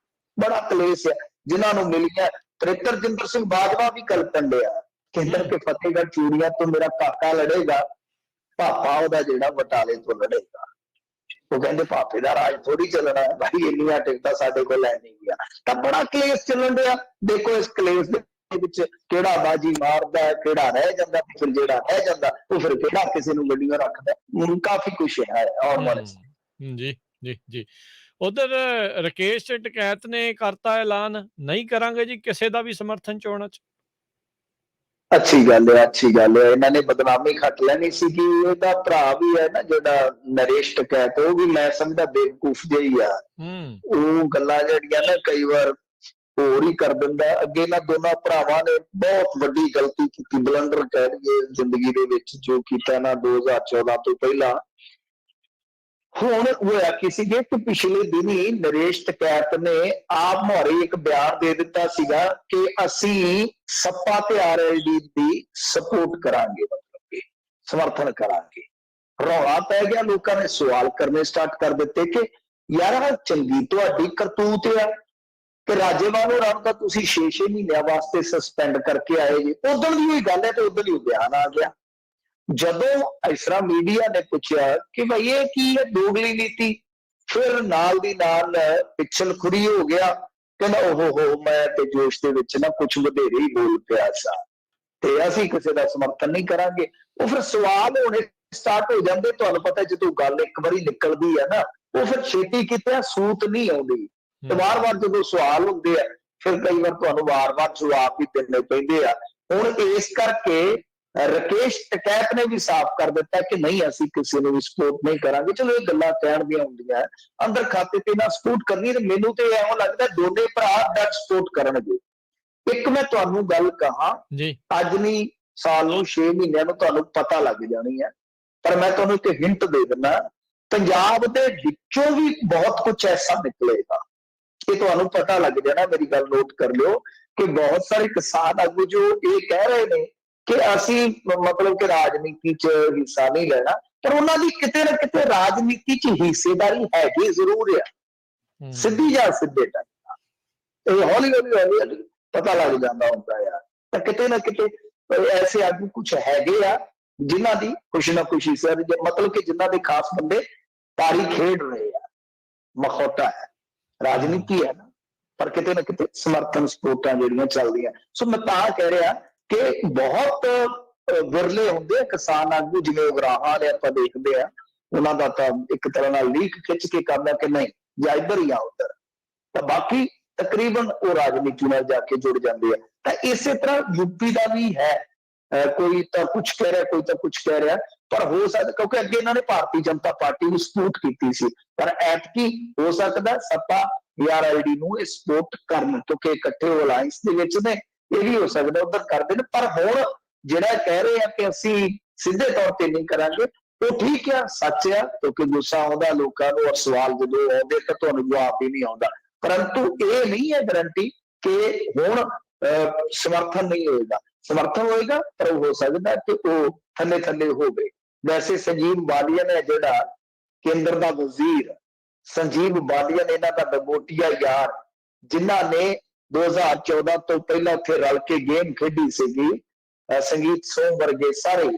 ਬੜਾ ਕਲੇਸ਼ ਹੈ ਜਿਨ੍ਹਾਂ ਨੂੰ ਮਿਲੀਆਂ। ਤ੍ਰਿਪਤਰਜਿੰਦਰ ਸਿੰਘ ਬਾਜਵਾ ਵੀ ਕਲਪਣ ਡਿਆ, ਕਹਿੰਦਾ ਕਿ ਫਤਿਹਗੜ੍ਹ ਚੂੜੀਆਂ ਤੋਂ ਮੇਰਾ ਕਾਕਾ ਲੜੇਗਾ, ਪਾਪਾ ਉਹਦਾ ਜਿਹੜਾ ਬਟਾਲੇ ਤੋਂ ਲੜੇਗਾ। ਉਹ ਕਹਿੰਦੇ ਪਾਪੇ ਦਾ ਰਾਜ ਥੋੜੀ ਚੱਲਣਾ ਹੈ ਭਾਈ, ਇੰਨੀਆਂ ਟਿਕਟਾਂ ਸਾਡੇ ਕੋਲ ਲੈ ਨਹੀਂ ਗਿਆ। ਤਾਂ ਬੜਾ ਕਲੇਸ਼ ਚੱਲਣ ਡਿਆ। ਦੇਖੋ ਇਸ ਕਲੇਸ਼ ਦੇ ਵਿੱਚ ਕਿਹੜਾ ਬਾਜੀ ਮਾਰਦਾ ਹੈ, ਕਿਹੜਾ ਰਹਿ ਜਾਂਦਾ, ਫਿਰ ਜਿਹੜਾ ਰਹਿ ਜਾਂਦਾ ਉਹ ਫਿਰ ਕਿਹੜਾ ਕਿਸੇ ਨੂੰ ਗੱਡੀਆਂ ਰੱਖਦਾ। ਕਾਫੀ ਕੁਛ ਹੈ ਆਉਣ ਵਾਲੇ। ਜੀ ਜੀ ਜੀ। ਉਧਰ ਰਾਕੇਸ਼ ਟਕੈਤ ਨੇ ਕਰਤਾ ਐਲਾਨ, ਨਹੀਂ ਕਰਾਂਗੇ ਜੀ ਕਿਸੇ ਦਾ ਵੀ ਸਮਰਥਨ ਚੋਣਾਂ 'ਚ। ਅੱਛੀ ਗੱਲ ਹੈ, ਅੱਛੀ ਗੱਲ ਹੈ। ਇਹਨਾਂ ਨੇ ਬਦਨਾਮੀ ਖੱਟ ਲੈਣੀ ਸੀ ਕਿ ਇਹਦਾ ਭਰਾ ਵੀ ਹੈ ਨਾ ਜਿਹੜਾ ਨਰੇਸ਼ ਟਕੈਤ, ਉਹ ਵੀ ਮੈਂ ਸਮਝਦਾ ਬੇਵਕੂਫ ਜਿਹਾ ਹੀ ਆ। ਉਹ ਗੱਲਾਂ ਜਿਹੜੀਆਂ ਨਾ ਕਈ ਵਾਰ ਹੋਰ ਹੀ ਕਰ ਦਿੰਦਾ। ਅੱਗੇ ਇਹਨਾਂ ਦੋਨਾਂ ਭਰਾਵਾਂ ਨੇ ਬਹੁਤ ਵੱਡੀ ਗਲਤੀ ਕੀਤੀ, ਬਲੰਡਰ ਕਹਿ ਲਈਏ ਜ਼ਿੰਦਗੀ ਦੇ ਵਿੱਚ, ਜੋ ਕੀਤਾ ਨਾ 2014 ਤੋਂ ਪਹਿਲਾਂ। ਹੁਣ ਹੋਇਆ ਕੀ ਸੀਗੇ ਕਿ ਪਿਛਲੇ ਦਿਨੀ ਨਰੇਸ਼ ਟਕੈਤ ਨੇ ਆਪ ਮੁਹਾਰੇ ਇੱਕ ਬਿਆਨ ਦੇ ਦਿੱਤਾ ਸੀਗਾ ਕਿ ਅਸੀਂ ਸੱਪਾ ਤੇ RLD ਦੀ ਸਪੋਰਟ ਕਰਾਂਗੇ, ਮਤਲਬ ਕਿ ਸਮਰਥਨ ਕਰਾਂਗੇ। ਰੌਲਾ ਪੈ ਗਿਆ, ਲੋਕਾਂ ਨੇ ਸਵਾਲ ਕਰਨੇ ਸਟਾਰਟ ਕਰ ਦਿੱਤੇ ਕਿ ਯਾਰ ਚੰਗੀ ਤੁਹਾਡੀ ਕਰਤੂਤ ਆ ਕਿ ਰਾਜੇਵਾਲ ਹੋਰਾਂ ਨੂੰ ਤਾਂ ਤੁਸੀਂ 6-6 ਮਹੀਨਿਆਂ ਵਾਸਤੇ ਸਸਪੈਂਡ ਕਰਕੇ ਆਏ ਜੀ। ਉਦੋਂ ਦੀ ਹੋਈ ਗੱਲ ਹੈ ਤੇ ਉਦੋਂ ਹੀ ਬਿਆਨ ਆ ਗਿਆ। ਜਦੋਂ ਇਸ ਤਰ੍ਹਾਂ ਮੀਡੀਆ ਨੇ ਪੁੱਛਿਆ ਕਿ ਭਾਈ ਇਹ ਕੀ ਹੈ ਦੋਗਲੀ ਨੀਤੀ, ਫਿਰ ਨਾਲ ਦੀ ਨਾਲ ਪਿੱਛਲ ਖੁਰੀ ਹੋ ਗਿਆ, ਕਹਿੰਦਾ ਓਹੋ ਮੈਂ ਤੇ ਜੋਸ਼ ਦੇ ਵਿੱਚ ਨਾ ਕੁਛ ਵਧੇਰੇ ਹੀ ਬੋਲ ਪਿਆ ਸਾਂ ਤੇ ਅਸੀਂ ਕਿਸੇ ਦਾ ਸਮਰਥਨ ਨਹੀਂ ਕਰਾਂਗੇ। ਉਹ ਫਿਰ ਸਵਾਲ ਹੋਣੇ ਸਟਾਰਟ ਹੋ ਜਾਂਦੇ। ਤੁਹਾਨੂੰ ਪਤਾ ਜਦੋਂ ਗੱਲ ਇੱਕ ਵਾਰੀ ਨਿਕਲਦੀ ਹੈ ਨਾ, ਉਹ ਫਿਰ ਛੇਤੀ ਕਿਤੇ ਸੂਤ ਨਹੀਂ ਆਉਂਦੀ ਤੇ ਵਾਰ-ਵਾਰ ਜਦੋਂ ਸਵਾਲ ਹੁੰਦੇ ਆ ਫਿਰ ਕਈ ਵਾਰ ਤੁਹਾਨੂੰ ਵਾਰ-ਵਾਰ ਜਵਾਬ ਵੀ ਦੇਣੇ ਪੈਂਦੇ ਆ। ਹੁਣ ਇਸ ਕਰਕੇ ਰਾਕੇਸ਼ ਟਕੈਤ ਨੇ ਵੀ ਸਾਫ਼ ਕਰ ਦਿੱਤਾ ਕਿ ਨਹੀਂ ਅਸੀਂ ਕਿਸੇ ਨੂੰ ਵੀ ਸਪੋਰਟ ਨਹੀਂ ਕਰਾਂਗੇ। ਚਲੋ ਇਹ ਗੱਲਾਂ ਕਹਿਣ ਦੀਆਂ ਹੁੰਦੀਆਂ, ਅੰਦਰ ਖਾਤੇ ਤੇ ਨਾ ਸਪੋਰਟ ਕਰਨੀ। ਤੇ ਮੈਨੂੰ ਤੇ ਐਵੇਂ ਲੱਗਦਾ ਦੋਨੇ ਭਰਾ ਡਟ ਸਪੋਰਟ ਕਰਨਗੇ। ਇੱਕ ਮੈਂ ਤੁਹਾਨੂੰ ਗੱਲ ਕਹਾਂ, ਅੱਜ ਨਹੀਂ ਸਾਲ ਨੂੰ 6 ਮਹੀਨਿਆਂ ਨੂੰ ਤੁਹਾਨੂੰ ਪਤਾ ਲੱਗ ਜਾਣੀ ਹੈ, ਪਰ ਮੈਂ ਤੁਹਾਨੂੰ ਇੱਕ ਹਿੰਟ ਦੇ ਦਿੰਦਾ, ਪੰਜਾਬ ਦੇ ਵਿੱਚੋਂ ਵੀ ਬਹੁਤ ਕੁਝ ਐਸਾ ਨਿਕਲੇਗਾ ਕਿ ਤੁਹਾਨੂੰ ਪਤਾ ਲੱਗ ਜਾਣਾ। ਮੇਰੀ ਗੱਲ ਨੋਟ ਕਰ ਲਿਓ ਕਿ ਬਹੁਤ ਸਾਰੇ ਕਿਸਾਨ ਆਗੂ ਜੋ ਇਹ ਕਹਿ ਰਹੇ ਨੇ ਕਿ ਅਸੀਂ ਮਤਲਬ ਕਿ ਰਾਜਨੀਤੀ 'ਚ ਹਿੱਸਾ ਨਹੀਂ ਲੈਣਾ, ਪਰ ਉਹਨਾਂ ਦੀ ਕਿਤੇ ਨਾ ਕਿਤੇ ਰਾਜਨੀਤੀ 'ਚ ਹਿੱਸੇਦਾਰੀ ਹੈਗੀ ਜ਼ਰੂਰ ਆ, ਸਿੱਧੀ ਜਾਂ ਸਿੱਧੇ ਢੰਗ। ਇਹ ਹੌਲੀ ਹੌਲੀ ਪਤਾ ਲੱਗ ਜਾਂਦਾ ਹੁੰਦਾ ਆ। ਤਾਂ ਕਿਤੇ ਨਾ ਕਿਤੇ ਐਸੇ ਆਗੂ ਕੁਛ ਹੈਗੇ ਆ ਜਿਨ੍ਹਾਂ ਦੀ ਕੁਛ ਨਾ ਕੁਛ ਹਿੱਸਾ, ਮਤਲਬ ਕਿ ਜਿਨ੍ਹਾਂ ਦੇ ਖਾਸ ਬੰਦੇ ਤਾਰੀ ਖੇਡ ਰਹੇ ਆ। ਮਖੌਟਾ ਹੈ, ਰਾਜਨੀਤੀ ਹੈ ਨਾ, ਪਰ ਕਿਤੇ ਨਾ ਕਿਤੇ ਸਮਰਥਨ ਸਪੋਰਟਾਂ ਜਿਹੜੀਆਂ ਚੱਲਦੀਆਂ। ਸੋ ਮੈਂ ਤਾਂ ਕਹਿ ਰਿਹਾ ਕਿ ਬਹੁਤ ਵਿਰਲੇ ਹੁੰਦੇ ਆ ਕਿਸਾਨ ਆਗੂ, ਜਿਵੇਂ ਉਗਰਾਹਾਂ ਵਾਲੇ ਆਪਾਂ ਦੇਖਦੇ ਆ, ਉਹਨਾਂ ਦਾ ਤਾਂ ਇੱਕ ਤਰ੍ਹਾਂ ਨਾਲ ਲੀਕ ਖਿੱਚ ਕੇ ਕਰਨਾ ਕਿ ਨਹੀਂ ਜਾਂ ਇੱਧਰ ਜਾਂ ਉੱਧਰ, ਤਾਂ ਬਾਕੀ ਤਕਰੀਬਨ ਉਹ ਰਾਜਨੀਤੀ ਨਾਲ ਜਾ ਕੇ ਜੁੜ ਜਾਂਦੇ ਆ। ਤਾਂ ਇਸੇ ਤਰ੍ਹਾਂ ਯੂਪੀ ਦਾ ਵੀ ਹੈ, ਕੋਈ ਤਾਂ ਕੁਛ ਕਹਿ ਰਿਹਾ, ਕੋਈ ਤਾਂ ਕੁਛ ਕਹਿ ਰਿਹਾ, ਪਰ ਹੋ ਸਕਦਾ ਕਿਉਂਕਿ ਅੱਗੇ ਇਹਨਾਂ ਨੇ ਭਾਰਤੀ ਜਨਤਾ ਪਾਰਟੀ ਨੂੰ ਸਪੋਰਟ ਕੀਤੀ ਸੀ, ਪਰ ਐਤਕੀ ਹੋ ਸਕਦਾ ਸੱਪਾ RLD ਨੂੰ ਇਹ ਸਪੋਰਟ ਕਰਨ, ਕਿਉਂਕਿ ਇਕੱਠੇ ਅਲਾਇੰਸ ਦੇ ਵਿੱਚ ਨੇ, ਇਹ ਵੀ ਹੋ ਸਕਦਾ ਉਧਰ ਕਰਦੇ ਨੇ। ਪਰ ਹੁਣ ਜਿਹੜਾ ਕਹਿ ਰਹੇ ਆ ਕਿ ਅਸੀਂ ਸਿੱਧੇ ਤੌਰ ਤੇ ਨਹੀਂ ਕਰਾਂਗੇ, ਉਹ ਠੀਕ ਆ, ਸੱਚ ਆ, ਕਿਉਂਕਿ ਗੁੱਸਾ ਆਉਂਦਾ ਲੋਕਾਂ ਨੂੰ ਔਰ ਸਵਾਲ ਜਦੋਂ ਆਉਂਦੇ ਤਾਂ ਤੁਹਾਨੂੰ ਜਵਾਬ ਹੀ ਨਹੀਂ ਆਉਂਦਾ। ਪਰੰਤੂ ਇਹ ਨਹੀਂ ਹੈ ਗਰੰਟੀ ਕਿ ਹੁਣ ਸਮਰਥਨ ਨਹੀਂ ਹੋਏਗਾ। ਸਮਰਥਨ ਹੋਏਗਾ, ਪਰ ਹੋ ਸਕਦਾ ਕਿ ਉਹ ਥੱਲੇ ਥੱਲੇ ਹੋਵੇ। ਵੈਸੇ ਸੰਜੀਵ ਬਾਲੀਆ ਨੇ, ਜਿਹੜਾ ਕੇਂਦਰ ਦਾ ਵਜ਼ੀਰ ਸੰਜੀਵ ਬਾਲੀਆ ਨੇ, ਇਹਨਾਂ ਦਾ ਬਗੋਟੀਆ ਯਾਰ, ਜਿਨ੍ਹਾਂ ਨੇ 2014 ਤੋਂ ਪਹਿਲਾਂ ਉੱਥੇ ਰਲ ਕੇ ਗੇਮ ਖੇਡੀ ਸੀਗੀ, ਸੰਗੀਤ ਸੋਮ ਵਰਗੇ ਸਾਰੇ,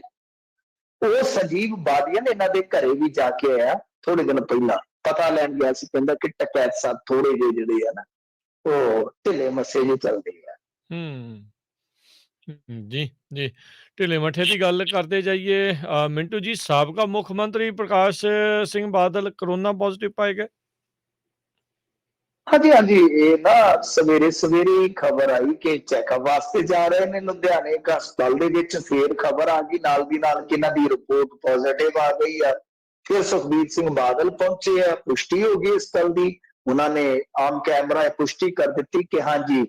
ਉਹ ਸੰਜੀਵ ਬਾਲੀਆ ਨੇ ਇਹਨਾਂ ਦੇ ਘਰੇ ਵੀ ਜਾ ਕੇ ਆਇਆ ਥੋੜੇ ਦਿਨ ਪਹਿਲਾਂ, ਪਤਾ ਲੈਣ ਗਿਆ ਸੀ। ਕਹਿੰਦਾ ਕਿ ਟਕੈਤ ਸਾਹਿਬ ਥੋੜੇ ਜਿਹੇ ਜਿਹੜੇ ਆ ਨਾ ਉਹ ਢਿੱਲੇ ਮੱਸੇ ਜਿਹੇ ਚੱਲਦੇ ਆ। ਜੀ ਜੀ, ਢਿੱਲੇ ਮੱਠੇ ਦੀ ਗੱਲ ਕਰਦੇ ਜਾਈਏ। ਮਿੰਟੂ ਜੀ, ਸਾਬਕਾ ਮੁੱਖ ਮੰਤਰੀ ਪ੍ਰਕਾਸ਼ ਸਿੰਘ ਬਾਦਲ ਕਰੋਨਾ ਪੋਜ਼ਿਟਿਵ ਪਾਏ ਗਏ। ਹਾਂਜੀ ਹਾਂਜੀ, ਇਹ ਨਾ ਸਵੇਰੇ ਸਵੇਰੇ ਖਬਰ ਆਈ ਕਿ ਚੈੱਕਅਪ ਵਾਸਤੇ ਜਾ ਰਹੇ ਨੇ ਲੁਧਿਆਣੇ ਇੱਕ ਹਸਪਤਾਲ ਦੇ ਵਿੱਚ। ਫੇਰ ਖਬਰ ਆ ਗਈ ਨਾਲ ਦੀ ਨਾਲ ਕਿ ਇਹਨਾਂ ਦੀ ਰਿਪੋਰਟ ਪੋਜ਼ਿਟਿਵ ਆ ਗਈ ਆ। ਫਿਰ ਸੁਖਬੀਰ ਸਿੰਘ ਬਾਦਲ ਪਹੁੰਚੇ ਆ, ਪੁਸ਼ਟੀ ਹੋ ਗਈ ਇਸ ਗੱਲ ਦੀ। ਉਹਨਾਂ ਨੇ ਆਮ ਕੈਮਰਾ ਪੁਸ਼ਟੀ ਕਰ ਦਿੱਤੀ ਕਿ ਹਾਂਜੀ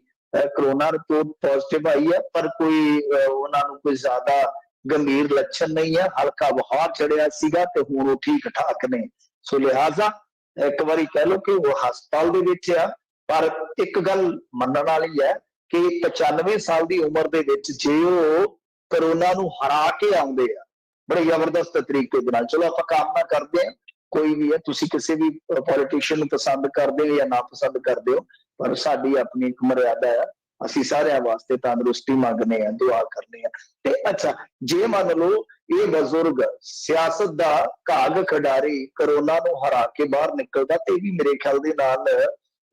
ਕੋਰੋਨਾ ਰਿਪੋਰਟ ਪੋਜ਼ਿਟਿਵ ਆਈ ਹੈ, ਪਰ ਕੋਈ ਉਹਨਾਂ ਨੂੰ ਕੋਈ ਜ਼ਿਆਦਾ ਗੰਭੀਰ ਲੱਛਣ ਨਹੀਂ ਹੈ, ਹਲਕਾ ਬੁਖਾਰ ਚੜਿਆ ਸੀਗਾ ਤੇ ਹੁਣ ਉਹ ਠੀਕ ਠਾਕ ਨੇ। ਸੋ ਲਿਹਾਜ਼ਾ ਇੱਕ ਵਾਰੀ ਕਹਿ ਲਓ ਕਿ ਉਹ ਹਸਪਤਾਲ ਦੇ ਵਿੱਚ ਆ, ਪਰ ਇੱਕ ਗੱਲ ਮੰਨਣ ਵਾਲੀ ਹੈ ਕਿ 95 ਸਾਲ ਦੀ ਉਮਰ ਦੇ ਵਿੱਚ ਜੇ ਉਹ ਕਰੋਨਾ ਨੂੰ ਹਰਾ ਕੇ ਆਉਂਦੇ ਆ ਬੜੇ ਜ਼ਬਰਦਸਤ ਤਰੀਕੇ ਦੇ ਨਾਲ। ਚਲੋ ਆਪਾਂ ਕਾਮਨਾ ਕਰਦੇ ਹਾਂ, ਕੋਈ ਵੀ ਹੈ, ਤੁਸੀਂ ਕਿਸੇ ਵੀ ਪੋਲੀਟੀਸ਼ੀਅਨ ਨੂੰ ਪਸੰਦ ਕਰਦੇ ਹੋ ਜਾਂ ਨਾ ਪਸੰਦ ਕਰਦੇ ਹੋ, ਪਰ ਸਾਡੀ ਆਪਣੀ ਇੱਕ ਮਰਿਆਦਾ ਹੈ, ਅਸੀਂ ਸਾਰਿਆਂ ਵਾਸਤੇ ਤੰਦਰੁਸਤੀ ਮੰਗਦੇ ਆ, ਦੁਆ ਕਰਨੇ ਆ। ਤੇ ਅੱਛਾ, ਜੇ ਮੰਨ ਲਓ ਇਹ ਬਜ਼ੁਰਗ ਸਿਆਸਤ ਦਾ ਘਾਗ ਖਿਡਾਰੀ ਕਰੋਨਾ ਨੂੰ ਹਰਾ ਕੇ ਬਾਹਰ ਨਿਕਲਦਾ, ਤੇ ਇਹ ਵੀ ਮੇਰੇ ਖਿਆਲ ਦੇ ਨਾਲ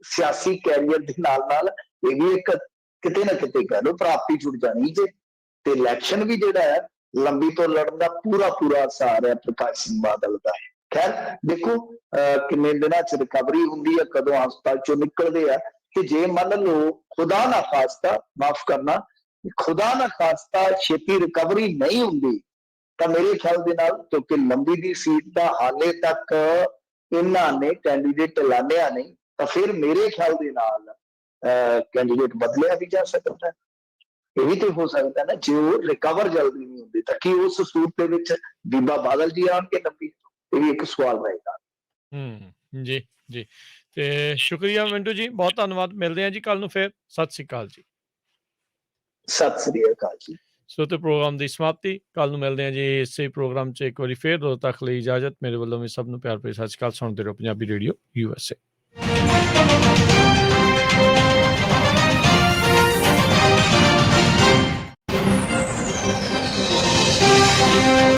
ਸਿਆਸੀ ਕੈਰੀਅਰ ਦੇ ਨਾਲ ਨਾਲ ਇਹ ਵੀ ਇੱਕ ਕਿਤੇ ਨਾ ਕਿਤੇ ਕਹਿ ਲਓ ਪ੍ਰਾਪਤੀ ਜੁੜ ਜਾਣੀ ਜੇ। ਤੇ ਇਲੈਕਸ਼ਨ ਵੀ ਜਿਹੜਾ ਹੈ ਲੰਬੀ ਤੋਂ ਲੜਨ ਦਾ ਪੂਰਾ ਪੂਰਾ ਅਸਾਰ ਹੈ ਪ੍ਰਕਾਸ਼ ਸਿੰਘ ਬਾਦਲ ਦਾ। ਖੈਰ ਦੇਖੋ ਕਿੰਨੇ ਦਿਨਾਂ ਚ ਰਿਕਵਰੀ ਹੁੰਦੀ ਹੈ, ਕਦੋਂ ਹਸਪਤਾਲ ਚੋਂ ਨਿਕਲਦੇ ਆ। ਕਿ ਜੇ ਮੰਨ ਲਓ ਖੁਦਾ ਨਾ ਖਾਸਤਾ, ਮਾਫ ਕਰਨਾ, ਖੁਦਾ ਨਾ ਖਾਸਤਾ ਛੇਤੀ ਰਿਕਵਰੀ ਨਹੀਂ ਹੁੰਦੀ ਤਾਂ ਮੇਰੇ ਖਿਆਲ ਦੇ ਨਾਲ, ਕਿਉਂਕਿ ਲੰਬੀ ਦੀ ਸੀਟ ਦਾ ਹਾਲੇ ਤੱਕ ਇਹਨਾਂ ਨੇ ਕੈਂਡੀਡੇਟ ਐਲਾਨਿਆ ਨਹੀਂ, ਤਾਂ ਫਿਰ ਮੇਰੇ ਖਿਆਲ ਦੇ ਨਾਲ ਕੈਂਡੀਡੇਟ ਬਦਲਿਆ ਵੀ ਜਾ ਸਕਦਾ। ਇਹ ਵੀ ਤੇ ਹੋ ਸਕਦਾ ਨਾ, ਜੇ ਉਹ ਰਿਕਵਰ ਜਲਦੀ ਨਹੀਂ ਹੁੰਦੀ ਤਾਂ ਕੀ ਉਸ ਸੂਰਤ ਦੇ ਵਿੱਚ ਬੀਬਾ ਬਾਦਲ ਜੀ ਆਉਣਗੇ ਲੰਬੀ? ਇਹ ਵੀ ਇੱਕ ਸਵਾਲ ਰਹੇਗਾ। ਜੀ ਜੀ, ਤੇ ਸ਼ੁਕਰੀਆ ਮਿੰਟੂ ਜੀ, ਬਹੁਤ ਧੰਨਵਾਦ। ਮਿਲਦੇ ਹਾਂ ਜੀ ਕੱਲ ਨੂੰ ਫਿਰ। ਸਤਿ ਸ੍ਰੀ ਅਕਾਲ ਜੀ। ਸਤਿ ਸ੍ਰੀ ਅਕਾਲ ਜੀ। ਸੋ ਤੇ ਪ੍ਰੋਗਰਾਮ ਦੀ ਸਮਾਪਤੀ। ਕੱਲ ਨੂੰ ਮਿਲਦੇ ਹਾਂ ਜੀ ਇਸੇ ਪ੍ਰੋਗਰਾਮ 'ਚ ਇੱਕ ਵਾਰੀ ਫਿਰ। ਉਦੋਂ ਤੱਕ ਲਈ ਇਜਾਜ਼ਤ। ਮੇਰੇ ਵੱਲੋਂ ਵੀ ਸਭ ਨੂੰ ਪਿਆਰ ਭਰੀ ਸਤਿ ਸ਼੍ਰੀ ਅਕਾਲ। ਸੁਣਦੇ ਰਹੋ ਪੰਜਾਬੀ ਰੇਡੀਓ USA।